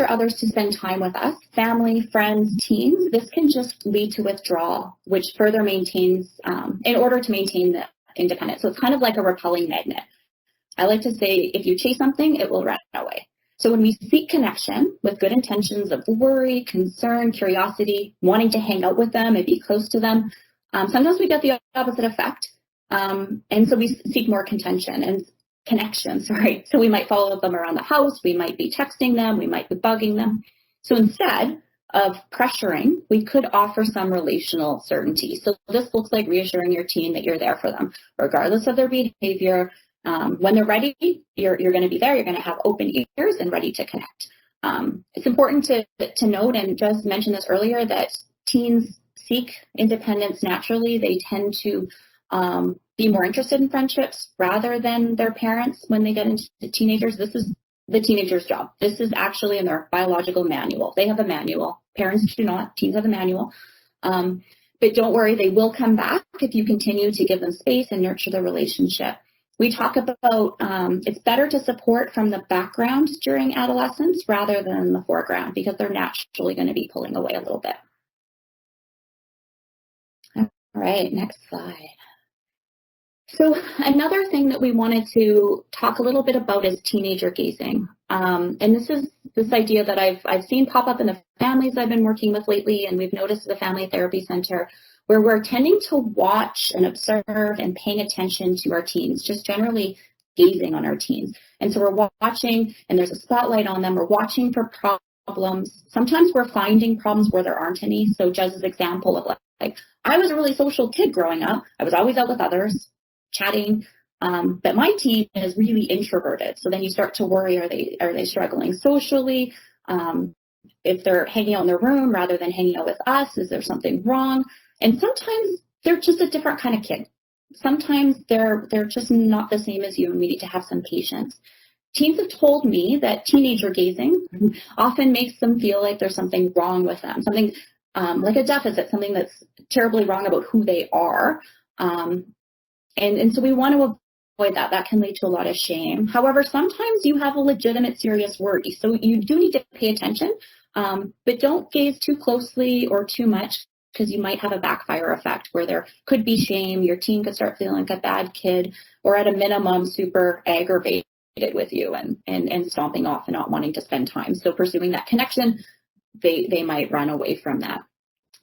others to spend time with us, family, friends, teens, this can just lead to withdrawal, which further maintains, in order to maintain the independence. So it's kind of like a repelling magnet. I like to say, if you chase something, it will run away. So when we seek connection with good intentions of worry, concern, curiosity, wanting to hang out with them and be close to them, sometimes we get the opposite effect. And so we seek more contention. And connections, right? So we might follow them around the house, we might be texting them, we might be bugging them. So instead of pressuring, we could offer some relational certainty. So this looks like reassuring your teen that you're there for them, regardless of their behavior. When they're ready, you're going to be there. You're going to have open ears and ready to connect. It's important to note, and just mentioned this earlier, that teens seek independence naturally. They tend to be more interested in friendships rather than their parents when they get into teenagers. This is the teenager's job. This is actually in their biological manual. They have a manual. Parents do not. Teens have a manual. But don't worry, they will come back if you continue to give them space and nurture the relationship. We talk about it's better to support from the background during adolescence rather than the foreground, because they're naturally going to be pulling away a little bit. All right, next slide. So another thing that we wanted to talk a little bit about is teenager gazing. And this is this idea that I've seen pop up in the families I've been working with lately, and we've noticed at the Family Therapy Center, where we're tending to watch and observe and paying attention to our teens, just generally gazing on our teens. And so we're watching, and there's a spotlight on them. We're watching for problems. Sometimes we're finding problems where there aren't any. So Jez's example of like, I was a really social kid growing up. I was always out with others, chatting, but my teen is really introverted. So then you start to worry, are they struggling socially? If they're hanging out in their room rather than hanging out with us, is there something wrong? And sometimes they're just a different kind of kid. Sometimes they're just not the same as you, and we need to have some patience. Teens have told me that teenager gazing often makes them feel like there's something wrong with them, something like a deficit, something that's terribly wrong about who they are. And so we want to avoid that. That can lead to a lot of shame. However, sometimes you have a legitimate serious worry. So you do need to pay attention, but don't gaze too closely or too much, because you might have a backfire effect where there could be shame. Your teen could start feeling like a bad kid, or at a minimum, super aggravated with you and stomping off and not wanting to spend time. So pursuing that connection, they might run away from that.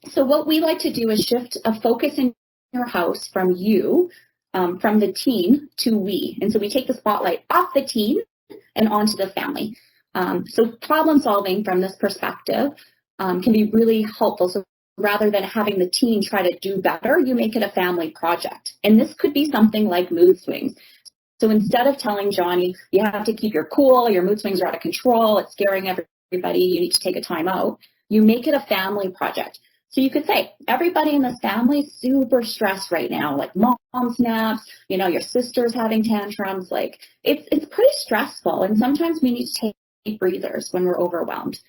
So what we like to do is shift a focus in your house from you, from the teen to we. And so we take the spotlight off the teen and onto the family. So problem solving from this perspective can be really helpful. So rather than having the teen try to do better, you make it a family project. And this could be something like mood swings. So instead of telling Johnny, you have to keep your cool, your mood swings are out of control, it's scaring everybody, you need to take a time out, you make it a family project. So you could say, everybody in this family is super stressed right now, like mom snaps, your sister's having tantrums, like it's pretty stressful. And sometimes we need to take breathers when we're overwhelmed.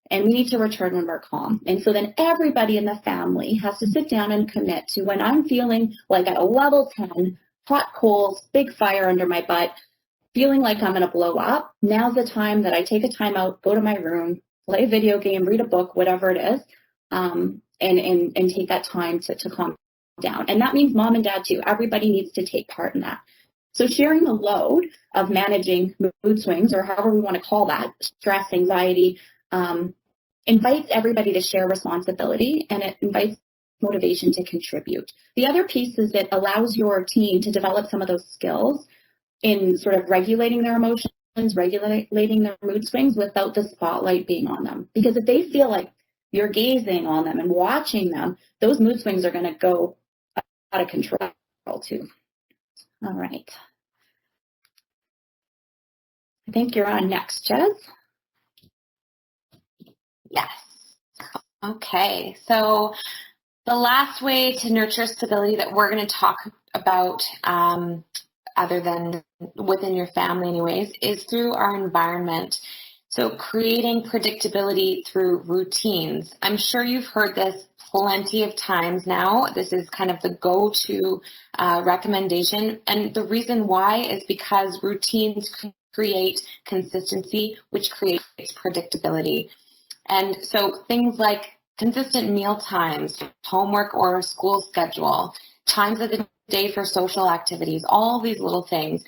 And we need to return when we're calm. And so then everybody in the family has to sit down and commit to, when I'm feeling like at a level 10, hot coals, big fire under my butt, feeling like I'm going to blow up, now's the time that I take a time out, go to my room, play a video game, read a book, whatever it is, and take that time to calm down. And that means mom and dad too. Everybody needs to take part in that. So sharing the load of managing mood swings, or however we want to call that, stress, anxiety, invites everybody to share responsibility, and it invites motivation to contribute. The other piece is it allows your teen to develop some of those skills in sort of regulating their emotions, regulating their mood swings without the spotlight being on them. Because if they feel like you're gazing on them and watching them, those mood swings are going to go out of control too. All right. I think you're on next, Jez. Yes. Okay. So the last way to nurture stability that we're going to talk about, other than within your family anyways, is through our environment. So creating predictability through routines. I'm sure you've heard this plenty of times now. This is kind of the go-to recommendation. And the reason why is because routines create consistency, which creates predictability. And so things like consistent meal times, homework or school schedule, times of the day for social activities, all these little things.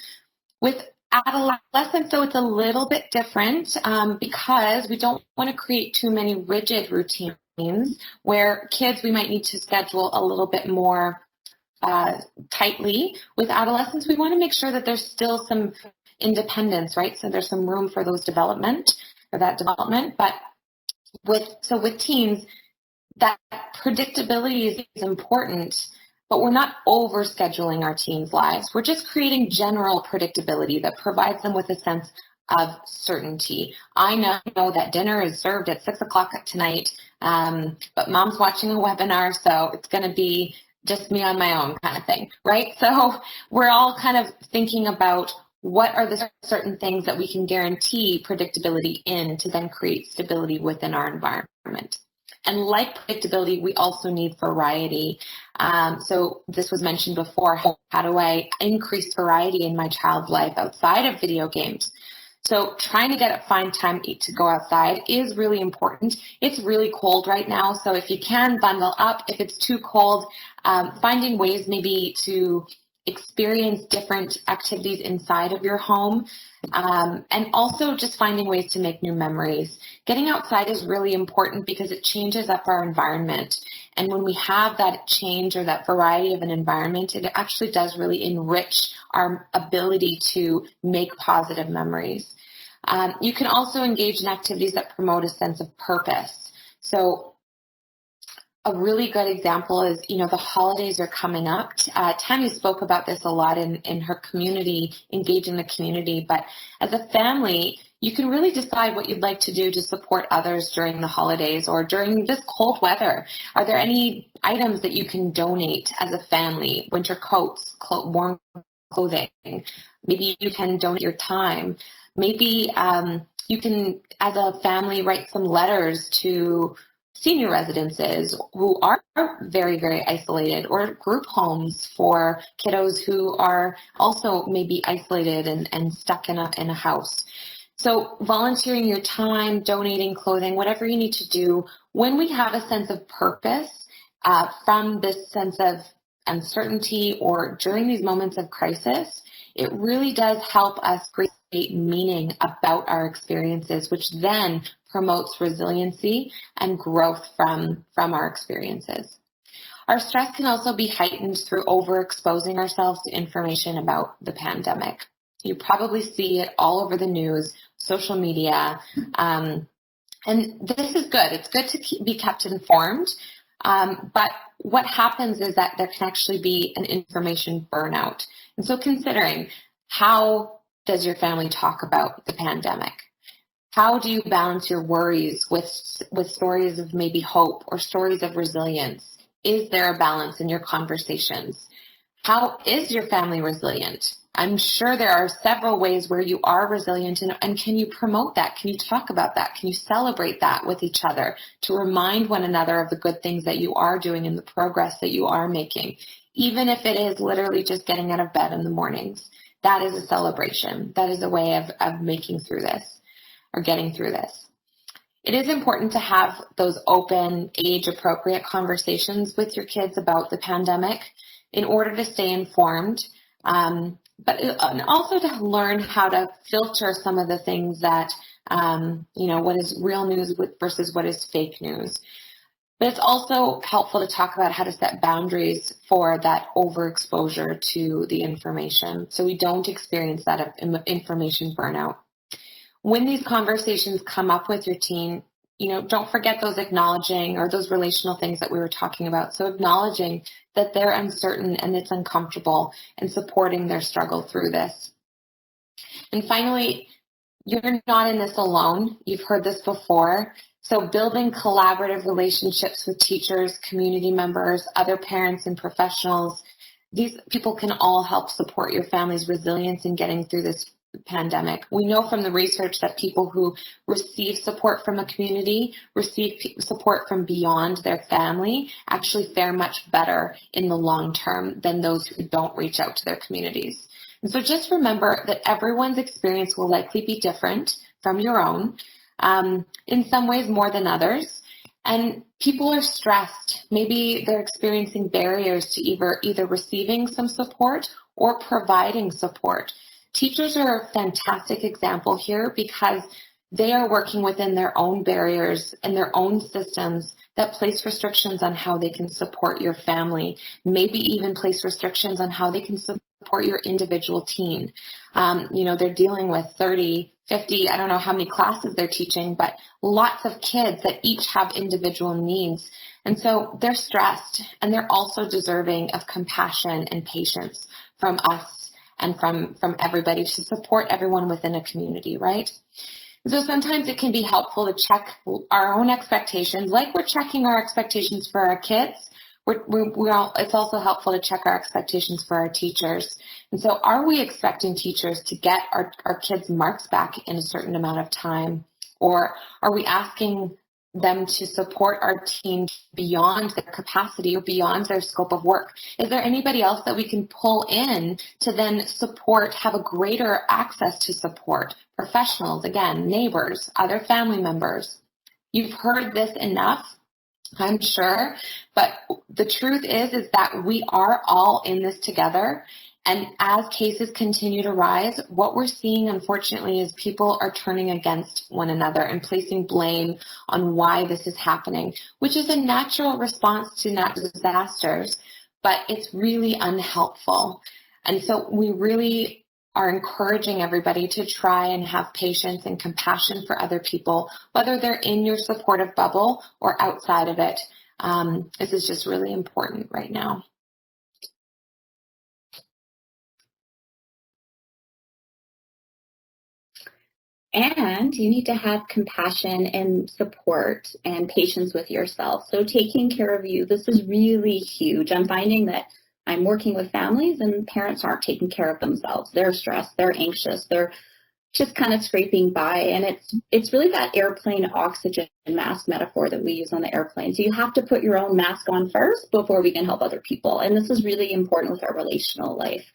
With adolescents, though, it's a little bit different because we don't want to create too many rigid routines where kids, we might need to schedule a little bit more tightly. With adolescents, we want to make sure that there's still some independence, right? So there's some room for that development. But with teens, that predictability is important, but we're not overscheduling our teens' lives. We're just creating general predictability that provides them with a sense of certainty. I know that dinner is served at 6 o'clock tonight, but mom's watching a webinar, so it's going to be just me on my own kind of thing, right? So we're all kind of thinking about what are the certain things that we can guarantee predictability in to then create stability within our environment. And like predictability, we also need variety. So this was mentioned before. How do I increase variety in my child's life outside of video games? So trying to find time to go outside is really important. It's really cold right now, so if you can, bundle up. If it's too cold, finding ways maybe to experience different activities inside of your home, and also just finding ways to make new memories. Getting outside is really important because it changes up our environment. And when we have that change or that variety of an environment, it actually does really enrich our ability to make positive memories. You can also engage in activities that promote a sense of purpose. So a really good example is, the holidays are coming up. Tanya spoke about this a lot in her community, engaging the community. But as a family, you can really decide what you'd like to do to support others during the holidays or during this cold weather. Are there any items that you can donate as a family? Winter coats, warm clothing. Maybe you can donate your time. Maybe you can, as a family, write some letters to senior residences who are very, very isolated, or group homes for kiddos who are also maybe isolated and stuck in a house. So volunteering your time, donating clothing, whatever you need to do, when we have a sense of purpose from this sense of uncertainty or during these moments of crisis, it really does help us create meaning about our experiences, which then promotes resiliency and growth from our experiences. Our stress can also be heightened through overexposing ourselves to information about the pandemic. You probably see it all over the news, social media, and this is good. It's good to be kept informed, but what happens is that there can actually be an information burnout. And so considering, how does your family talk about the pandemic? How do you balance your worries with stories of maybe hope or stories of resilience? Is there a balance in your conversations? How is your family resilient? I'm sure there are several ways where you are resilient, and can you promote that? Can you talk about that? Can you celebrate that with each other to remind one another of the good things that you are doing and the progress that you are making, even if it is literally just getting out of bed in the mornings? That is a celebration. That is a way of making through this or getting through this. It is important to have those open, age-appropriate conversations with your kids about the pandemic in order to stay informed, but also to learn how to filter some of the things that, what is real news versus what is fake news. But it's also helpful to talk about how to set boundaries for that overexposure to the information so we don't experience that information burnout. When these conversations come up with your teen, don't forget those acknowledging or those relational things that we were talking about. So acknowledging that they're uncertain and it's uncomfortable and supporting their struggle through this. And finally, you're not in this alone. You've heard this before. So building collaborative relationships with teachers, community members, other parents and professionals, these people can all help support your family's resilience in getting through this pandemic. We know from the research that people who receive support from a community, receive support from beyond their family, actually fare much better in the long term than those who don't reach out to their communities. And so just remember that everyone's experience will likely be different from your own, in some ways more than others. And people are stressed. Maybe they're experiencing barriers to either receiving some support or providing support. Teachers are a fantastic example here because they are working within their own barriers and their own systems that place restrictions on how they can support your family, maybe even place restrictions on how they can support support your individual teen. They're dealing with 30, 50, I don't know how many classes they're teaching, but lots of kids that each have individual needs. And so they're stressed, and they're also deserving of compassion and patience from us and from everybody to support everyone within a community, right? So sometimes it can be helpful to check our own expectations, like we're checking our expectations for our kids. It's also helpful to check our expectations for our teachers. And so are we expecting teachers to get our kids' marks back in a certain amount of time? Or are we asking them to support our team beyond their capacity or beyond their scope of work? Is there anybody else that we can pull in to then support, have a greater access to support? Professionals, again, neighbors, other family members. You've heard this enough, I'm sure, but the truth is that we are all in this together. And as cases continue to rise, what we're seeing, unfortunately, is people are turning against one another and placing blame on why this is happening, which is a natural response to natural disasters, but it's really unhelpful. And so we really are encouraging everybody to try and have patience and compassion for other people, whether they're in your supportive bubble or outside of it. This is just really important right now. And you need to have compassion and support and patience with yourself. So taking care of you, this is really huge. I'm finding that I'm working with families and parents aren't taking care of themselves. They're stressed, they're anxious, they're just kind of scraping by. And it's really that airplane oxygen mask metaphor that we use on the airplane. So you have to put your own mask on first before we can help other people. And this is really important with our relational life.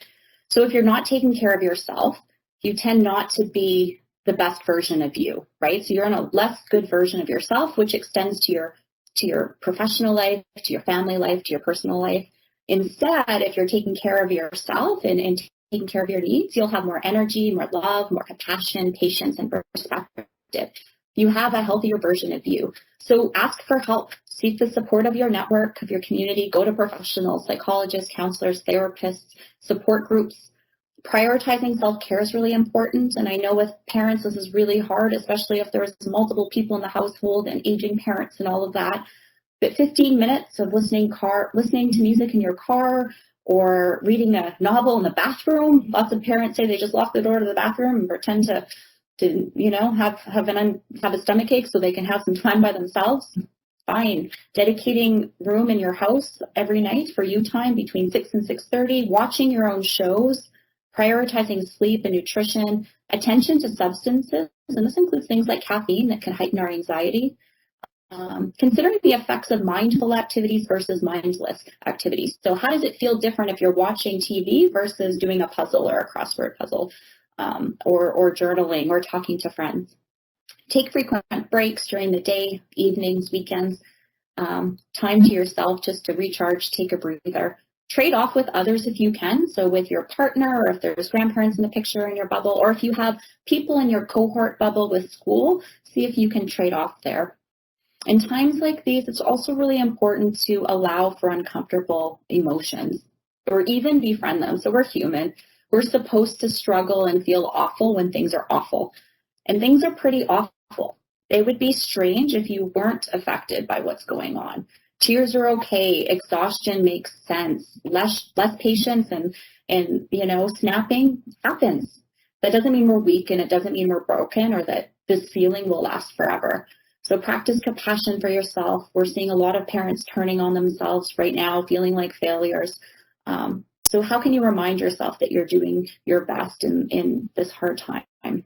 So if you're not taking care of yourself, you tend not to be the best version of you, right? So you're in a less good version of yourself, which extends to your professional life, to your family life, to your personal life. Instead, if you're taking care of yourself and taking care of your needs, you'll have more energy, more love, more compassion, patience, and perspective. You have a healthier version of you. So ask for help. Seek the support of your network, of your community. Go to professionals, psychologists, counselors, therapists, support groups. Prioritizing self-care is really important. And I know with parents, this is really hard, especially if there's multiple people in the household and aging parents and all of that. But 15 minutes of listening to music in your car or reading a novel in the bathroom. Lots of parents say they just lock the door to the bathroom and pretend to have a stomach ache so they can have some time by themselves. Fine. Dedicating room in your house every night for you time between 6 and 6:30, watching your own shows, prioritizing sleep and nutrition, attention to substances, and this includes things like caffeine that can heighten our anxiety. Considering the effects of mindful activities versus mindless activities. So how does it feel different if you're watching TV versus doing a puzzle or a crossword puzzle, or journaling or talking to friends? Take frequent breaks during the day, evenings, weekends, time to yourself just to recharge, take a breather. Trade off with others if you can. So with your partner, or if there's grandparents in the picture in your bubble, or if you have people in your cohort bubble with school, see if you can trade off there. In times like these, it's also really important to allow for uncomfortable emotions or even befriend them. So we're human. We're supposed to struggle and feel awful when things are awful. And things are pretty awful. It would be strange if you weren't affected by what's going on. Tears are okay. Exhaustion makes sense. Less patience and snapping happens. That doesn't mean we're weak, and it doesn't mean we're broken or that this feeling will last forever. So practice compassion for yourself. We're seeing a lot of parents turning on themselves right now, feeling like failures. So how can you remind yourself that you're doing your best in this hard time?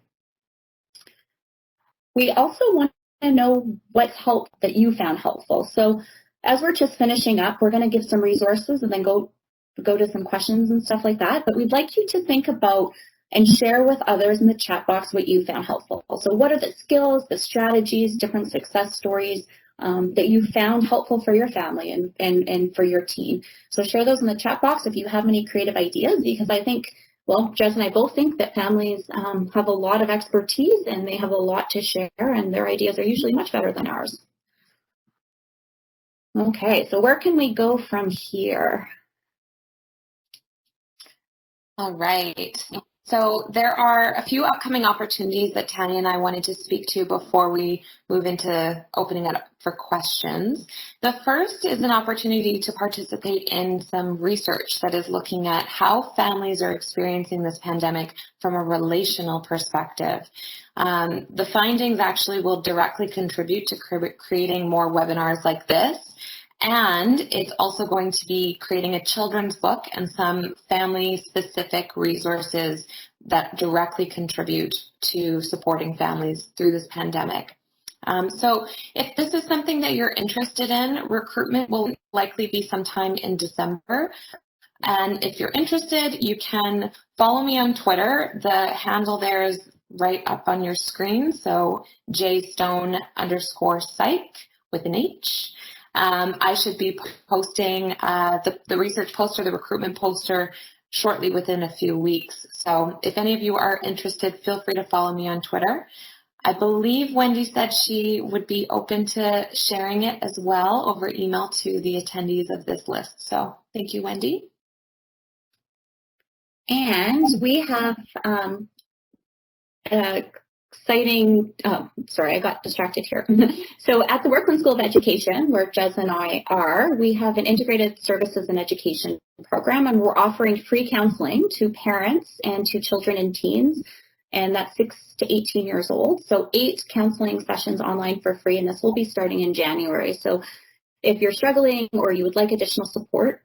We also want to know what's help that you found helpful. So as we're just finishing up, we're going to give some resources and then go to some questions and stuff like that. But we'd like you to think about and share with others in the chat box what you found helpful. So what are the skills, the strategies, different success stories that you found helpful for your family and for your teen? So share those in the chat box if you have any creative ideas, because I think, well, Jess and I both think that families have a lot of expertise and they have a lot to share, and their ideas are usually much better than ours. Okay, so where can we go from here? All right. So there are a few upcoming opportunities that Tanya and I wanted to speak to before we move into opening it up for questions. The first is an opportunity to participate in some research that is looking at how families are experiencing this pandemic from a relational perspective. The findings actually will directly contribute to creating more webinars like this. And it's also going to be creating a children's book and some family-specific resources that directly contribute to supporting families through this pandemic. So if this is something that you're interested in, recruitment will likely be sometime in December. And if you're interested, you can follow me on Twitter. The handle there is right up on your screen. So jstone_psych with an H. I should be posting the research poster, the recruitment poster, shortly within a few weeks. So if any of you are interested, feel free to follow me on Twitter. I believe Wendy said she would be open to sharing it as well over email to the attendees of this list. So thank you, Wendy. And we have exciting, sorry, I got distracted here. So at the Workland School of Education, where Jez and I are, we have an integrated services and education program, and we're offering free counseling to parents and to children and teens, and that's 6 to 18 years old. So 8 counseling sessions online for free, and this will be starting in January. So if you're struggling or you would like additional support,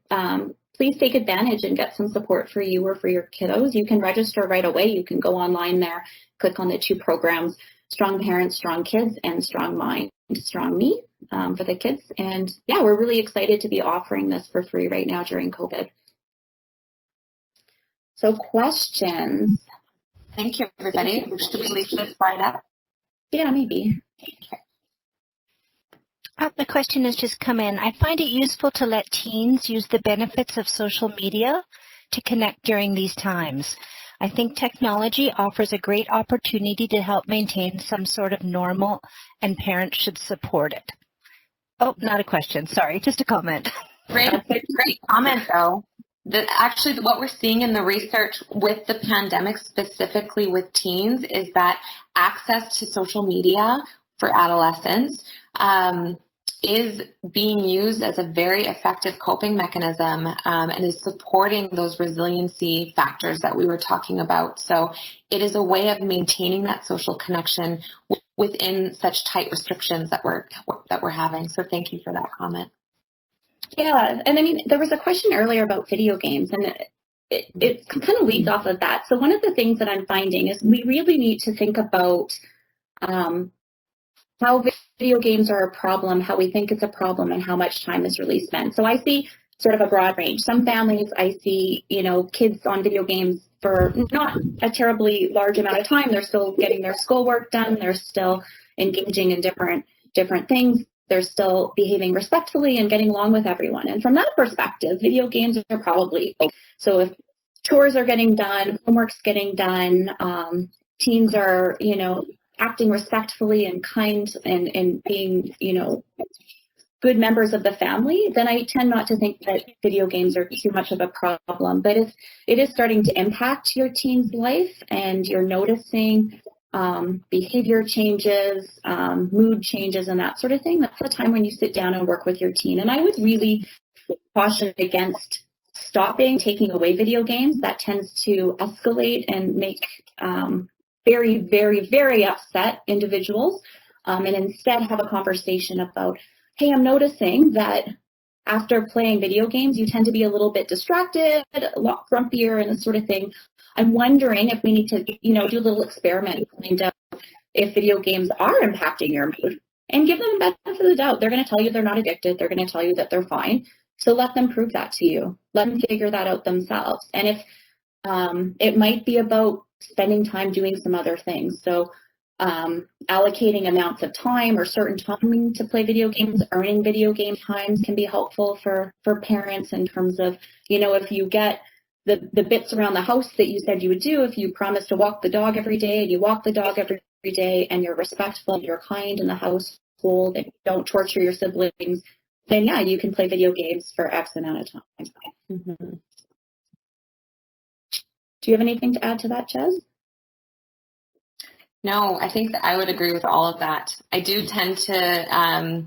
please take advantage and get some support for you or for your kiddos. You can register right away. You can go online there, click on the 2 programs, Strong Parents, Strong Kids, and Strong Mind, Strong Me for the kids. And yeah, we're really excited to be offering this for free right now during COVID. So questions? Thank you, everybody. Should we leave this slide up? Yeah, maybe. Okay. The question has just come in. I find it useful to let teens use the benefits of social media to connect during these times. I think technology offers a great opportunity to help maintain some sort of normal, and parents should support it. Oh, not a question. Sorry, just a comment. Great comment, though. Actually, what we're seeing in the research with the pandemic, specifically with teens, is that access to social media for adolescents is being used as a very effective coping mechanism and is supporting those resiliency factors that we were talking about. So it is a way of maintaining that social connection within such tight restrictions that we're having. So thank you for that comment. Yeah, and I mean, there was a question earlier about video games, and it kind of leads off of that. So one of the things that I'm finding is we really need to think about how video games are a problem, how we think it's a problem, and how much time is really spent. So I see sort of a broad range. Some families, I see, kids on video games for not a terribly large amount of time. They're still getting their schoolwork done. They're still engaging in different things. They're still behaving respectfully and getting along with everyone. And from that perspective, video games are probably okay. So if chores are getting done, homework's getting done, teens are, acting respectfully and kind and being, good members of the family, then I tend not to think that video games are too much of a problem. But if it is starting to impact your teen's life and you're noticing behavior changes, mood changes, and that sort of thing, that's the time when you sit down and work with your teen. And I would really caution against stopping, taking away video games. That tends to escalate and make very, very, very upset individuals, and instead have a conversation about, hey, I'm noticing that after playing video games, you tend to be a little bit distracted, a lot grumpier, and this sort of thing. I'm wondering if we need to, do a little experiment, find out if video games are impacting your mood, and give them the benefit of the doubt. They're going to tell you they're not addicted. They're going to tell you that they're fine. So let them prove that to you. Let them figure that out themselves. And if it might be about spending time doing some other things. So allocating amounts of time or certain timing to play video games, earning video game times can be helpful for parents in terms of, if you get the bits around the house that you said you would do, if you promise to walk the dog every day and you walk the dog every day and you're respectful and you're kind in the household and you don't torture your siblings, then yeah, you can play video games for X amount of time. Mm-hmm. Do you have anything to add to that, Jez? No, I think that I would agree with all of that. I do tend to,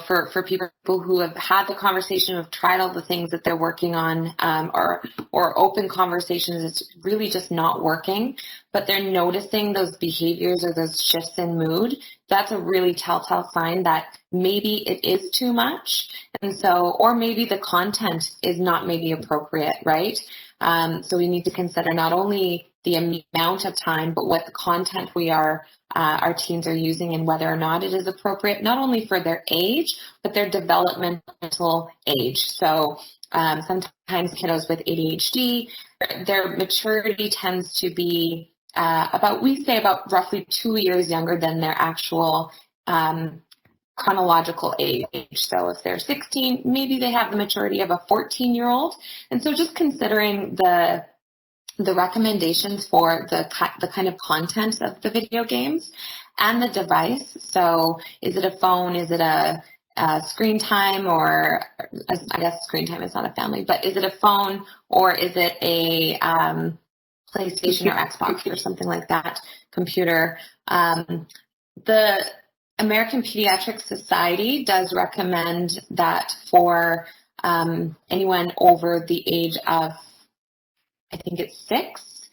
for people who have had the conversation, have tried all the things that they're working on, or open conversations, it's really just not working, but they're noticing those behaviors or those shifts in mood. That's a really telltale sign that maybe it is too much. And so, or maybe the content is not maybe appropriate, right? So we need to consider not only the amount of time, but what the content our teens are using and whether or not it is appropriate, not only for their age, but their developmental age. So sometimes kiddos with ADHD, their maturity tends to be about roughly 2 years younger than their actual chronological age. So if they're 16, maybe they have the maturity of a 14-year-old. And so just considering the recommendations for the kind of content of the video games and the device. So is it a phone? Is it a screen time? Or I guess screen time is not a family, but is it a phone or is it a PlayStation or Xbox or something like that, computer? The American Pediatric Society does recommend that for anyone over the age of, I think it's 6,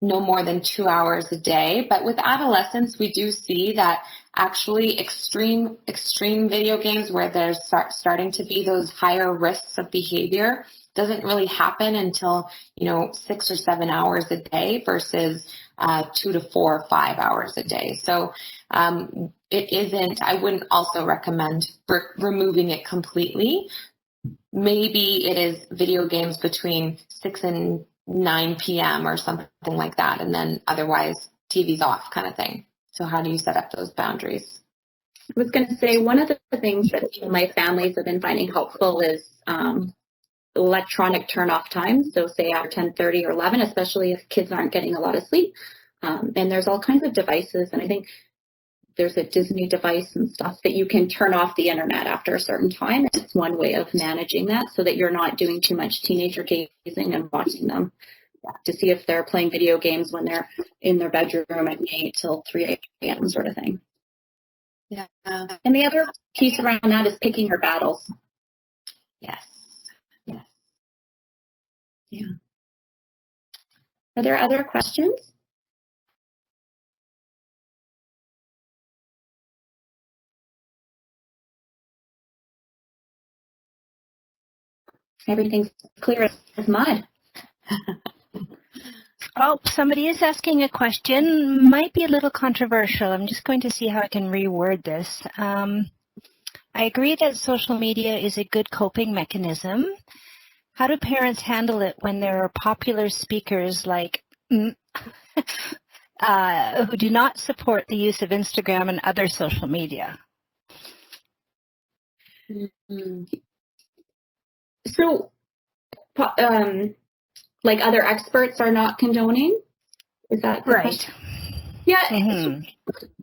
no more than 2 hours a day. But with adolescents, we do see that actually extreme video games where there's starting to be those higher risks of behavior doesn't really happen until, 6 or 7 hours a day versus 2 to 4 or 5 hours a day. So I wouldn't also recommend removing it completely. Maybe it is video games between 6 and 9 p.m. or something like that, and then otherwise TV's off kind of thing. So how do you set up those boundaries? I was going to say, one of the things that my families have been finding helpful is electronic turn-off times. So say after 10:30 or 11, especially if kids aren't getting a lot of sleep. And there's all kinds of devices, and I think there's a Disney device and stuff that you can turn off the internet after a certain time. It's one way of managing that so that you're not doing too much teenager gazing and watching them to see if they're playing video games when they're in their bedroom at night till 3 a.m. sort of thing. Yeah. And the other piece around that is picking your battles. Yes. Yeah. Are there other questions? Everything's clear as mud. Oh, somebody is asking a question. Might be a little controversial. I'm just going to see how I can reword this. I agree that social media is a good coping mechanism. How do parents handle it when there are popular speakers like who do not support the use of Instagram and other social media? Mm-hmm. So, like other experts are not condoning? Is that the question? Yeah. Mm-hmm.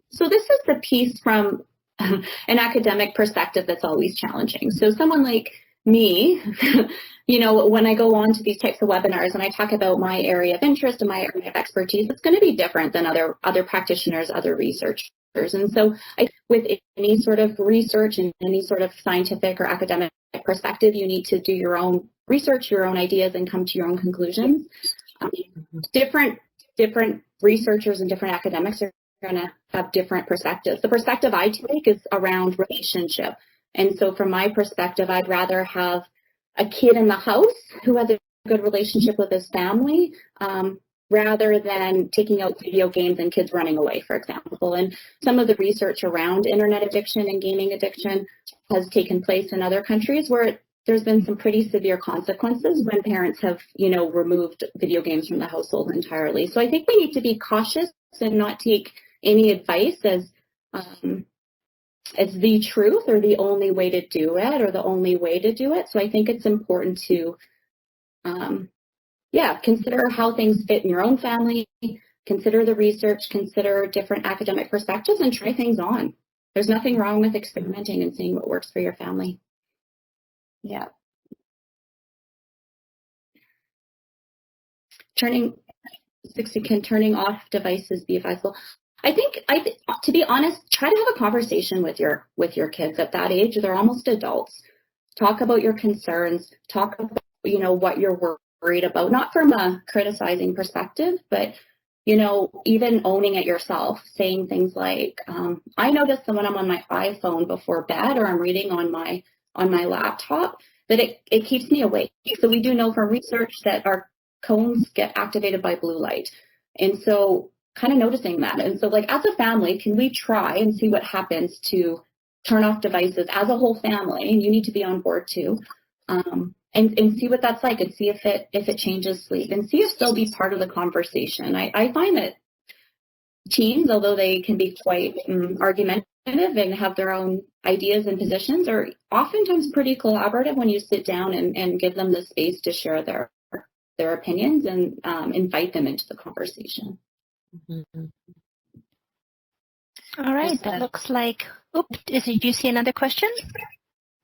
So this is the piece from an academic perspective that's always challenging. So someone like me, when I go on to these types of webinars and I talk about my area of interest and my area of expertise, it's going to be different than other practitioners, other researchers. And so with any sort of research and any sort of scientific or academic perspective, you need to do your own research, your own ideas, and come to your own conclusions. Different researchers and different academics are going to have different perspectives. The perspective I take is around relationship. And so from my perspective, I'd rather have a kid in the house who has a good relationship with his family, rather than taking out video games and kids running away, for example. And some of the research around internet addiction and gaming addiction has taken place in other countries where there's been some pretty severe consequences when parents have, removed video games from the household entirely. So I think we need to be cautious and not take any advice as the truth or the only way to do it or the only way to do it. So I think it's important to consider how things fit in your own family, consider the research, consider different academic perspectives, and try things on. There's nothing wrong with experimenting and seeing what works for your family. Yeah. Turning can turning off devices be advisable? I think, to be honest, try to have a conversation with your kids at that age. They're almost adults. Talk about your concerns. Talk about, what you're worried about, not from a criticizing perspective, but, even owning it yourself, saying things like, I notice that when I'm on my iPhone before bed or I'm reading on my laptop, that it keeps me awake. So we do know from research that our cones get activated by blue light. And so kind of noticing that. And so as a family, can we try and see what happens to turn off devices as a whole family? And you need to be on board too. And see what that's like, and see if it changes sleep, and see if they'll be part of the conversation. I find that teens, although they can be quite argumentative and have their own ideas and positions, are oftentimes pretty collaborative when you sit down and give them the space to share their opinions and invite them into the conversation. Mm-hmm. All right, that looks like, do you see another question?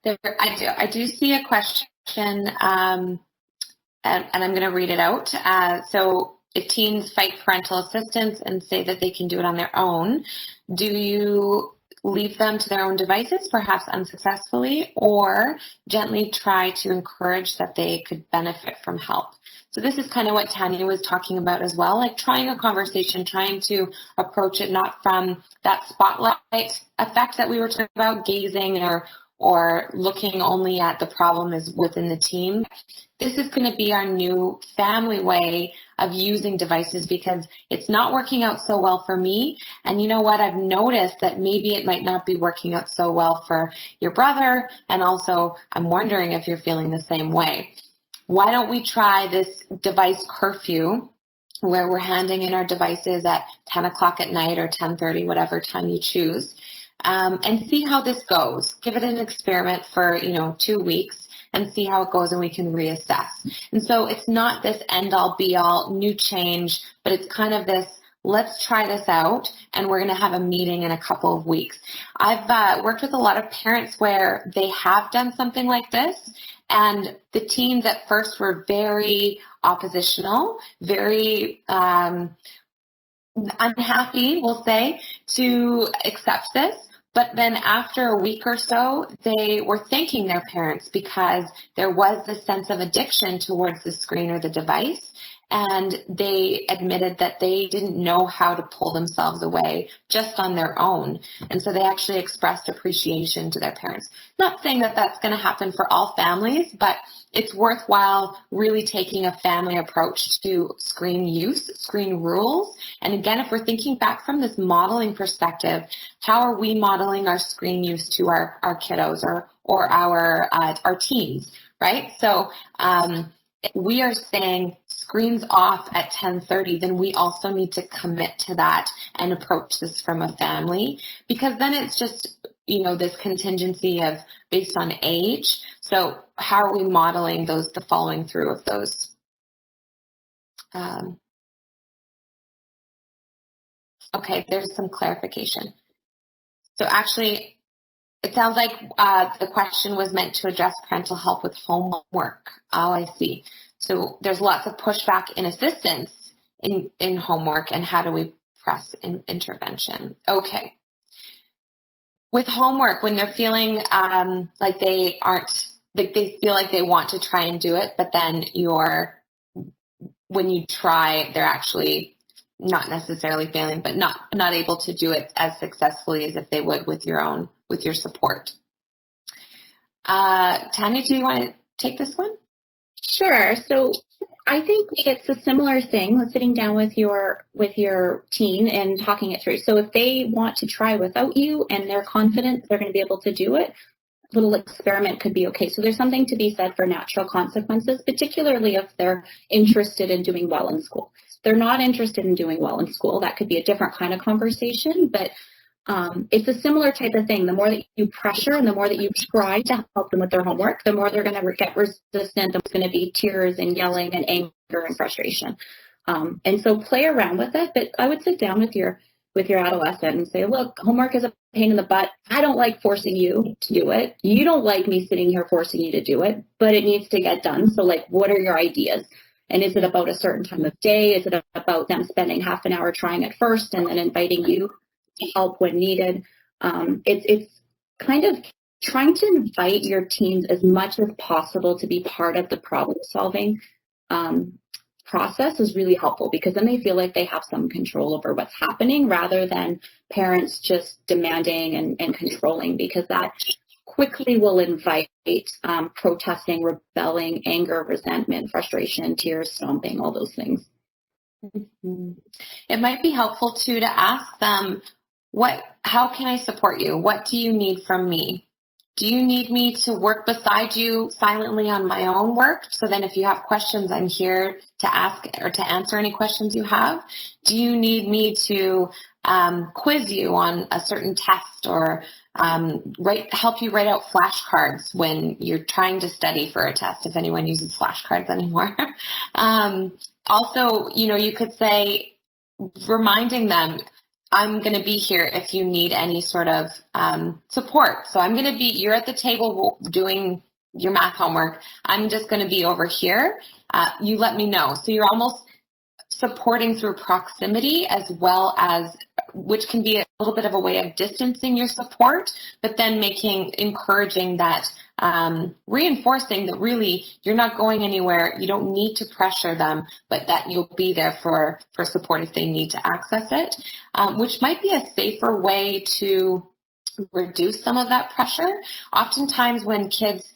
I do see a question, and I'm going to read it out. So if teens fight parental assistance and say that they can do it on their own, do you leave them to their own devices, perhaps unsuccessfully, or gently try to encourage that they could benefit from help? So this is kind of what Tanya was talking about as well, like trying a conversation, trying to approach it not from that spotlight effect that we were talking about, gazing or looking only at the problem as within the team. This is going to be our new family way of using devices, because it's not working out so well for me. And you know what? I've noticed that maybe it might not be working out so well for your brother. And also, I'm wondering if you're feeling the same way. Why don't we try this device curfew, where we're handing in our devices at 10 o'clock at night or 10:30, whatever time you choose, and see how this goes. Give it an experiment for 2 weeks and see how it goes, and we can reassess. And so it's not this end-all be-all new change, but it's kind of this, let's try this out, and we're going to have a meeting in a couple of weeks. I've worked with a lot of parents where they have done something like this, and the teens at first were very oppositional, very unhappy, we'll say, to accept this. But then after a week or so, they were thanking their parents, because there was this sense of addiction towards the screen or the device. And they admitted that they didn't know how to pull themselves away just on their own. And so they actually expressed appreciation to their parents. Not saying that that's going to happen for all families, but it's worthwhile really taking a family approach to screen use, screen rules. And again, if we're thinking back from this modeling perspective, how are we modeling our screen use to our kiddos or our teens, right? So if we are saying screens off at 10:30, then we also need to commit to that and approach this from a family, because then it's just, this contingency of based on age. So how are we modeling the following through of those? Okay, there's some clarification. So actually, it sounds like the question was meant to address parental help with homework. Oh, I see. So there's lots of pushback in assistance in homework, and how do we press intervention? Okay. With homework, when they're feeling like they feel like they want to try and do it, but then when you try, they're actually not necessarily failing, but not able to do it as successfully as if they would with your support. Tanya, do you want to take this one? Sure. So I think it's a similar thing, sitting down with your teen and talking it through. So if they want to try without you and they're confident they're going to be able to do it, a little experiment could be okay. So there's something to be said for natural consequences, particularly if they're interested in doing well in school. If they're not interested in doing well in school, that could be a different kind of conversation, but it's a similar type of thing. The more that you pressure and the more that you try to help them with their homework, the more they're going to get resistant. There's going to be tears and yelling and anger and frustration. And so play around with it. But I would sit down with your adolescent and say, look, homework is a pain in the butt. I don't like forcing you to do it. You don't like me sitting here forcing you to do it, but it needs to get done. So what are your ideas? And is it about a certain time of day? Is it about them spending half an hour trying it first and then inviting you to help when needed? It's kind of trying to invite your teens as much as possible to be part of the problem solving process is really helpful, because then they feel like they have some control over what's happening rather than parents just demanding and controlling, because that quickly will invite protesting, rebelling, anger, resentment, frustration, tears, stomping, all those things. Mm-hmm. It might be helpful too to ask them, how can I support you? What do you need from me? Do you need me to work beside you silently on my own work? So then if you have questions, I'm here to ask or to answer any questions you have. Do you need me to quiz you on a certain test, or help you write out flashcards when you're trying to study for a test, if anyone uses flashcards anymore? Also, you could say, reminding them, I'm going to be here if you need any sort of support. So you're at the table doing your math homework. I'm just going to be over here. You let me know. So you're almost supporting through proximity, as well as, which can be a little bit of a way of distancing your support, but then encouraging that, reinforcing that really you're not going anywhere. You don't need to pressure them, but that you'll be there for support if they need to access it, which might be a safer way to reduce some of that pressure. Oftentimes when kids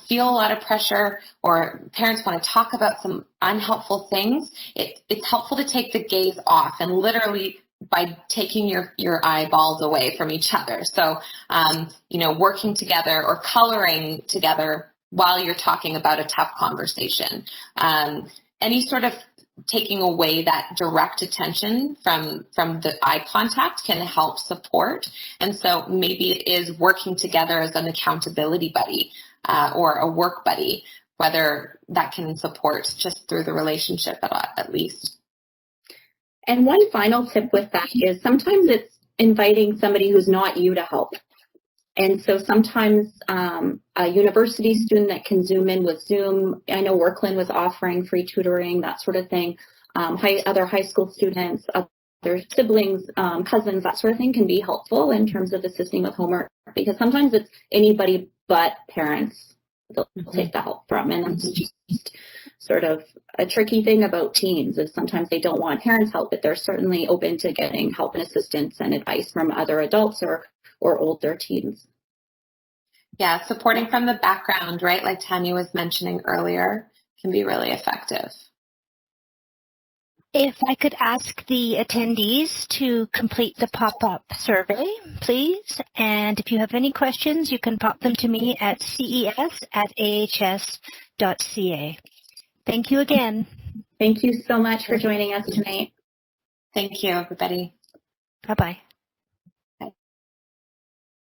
feel a lot of pressure, or parents want to talk about some unhelpful things, it's helpful to take the gaze off, and literally by taking your eyeballs away from each other. So, working together or coloring together while you're talking about a tough conversation. Any sort of taking away that direct attention from the eye contact can help support. And so maybe it is working together as an accountability buddy or a work buddy, whether that can support just through the relationship at least. And one final tip with that is sometimes it's inviting somebody who's not you to help. And so sometimes a university student that can Zoom in with Zoom, I know Workland was offering free tutoring, that sort of thing. Other high school students, other siblings, cousins, that sort of thing can be helpful in terms of assisting with homework, because sometimes it's anybody but parents they'll take the help from. And that's just sort of a tricky thing about teens, is sometimes they don't want parents' help, but they're certainly open to getting help and assistance and advice from other adults or older teens. Yeah, supporting from the background, right, like Tanya was mentioning earlier, can be really effective. If I could ask the attendees to complete the pop-up survey, please. And if you have any questions, you can pop them to me at ces@ahs.ca. Thank you again. Thank you so much for joining us tonight. Thank you, everybody. Bye-bye.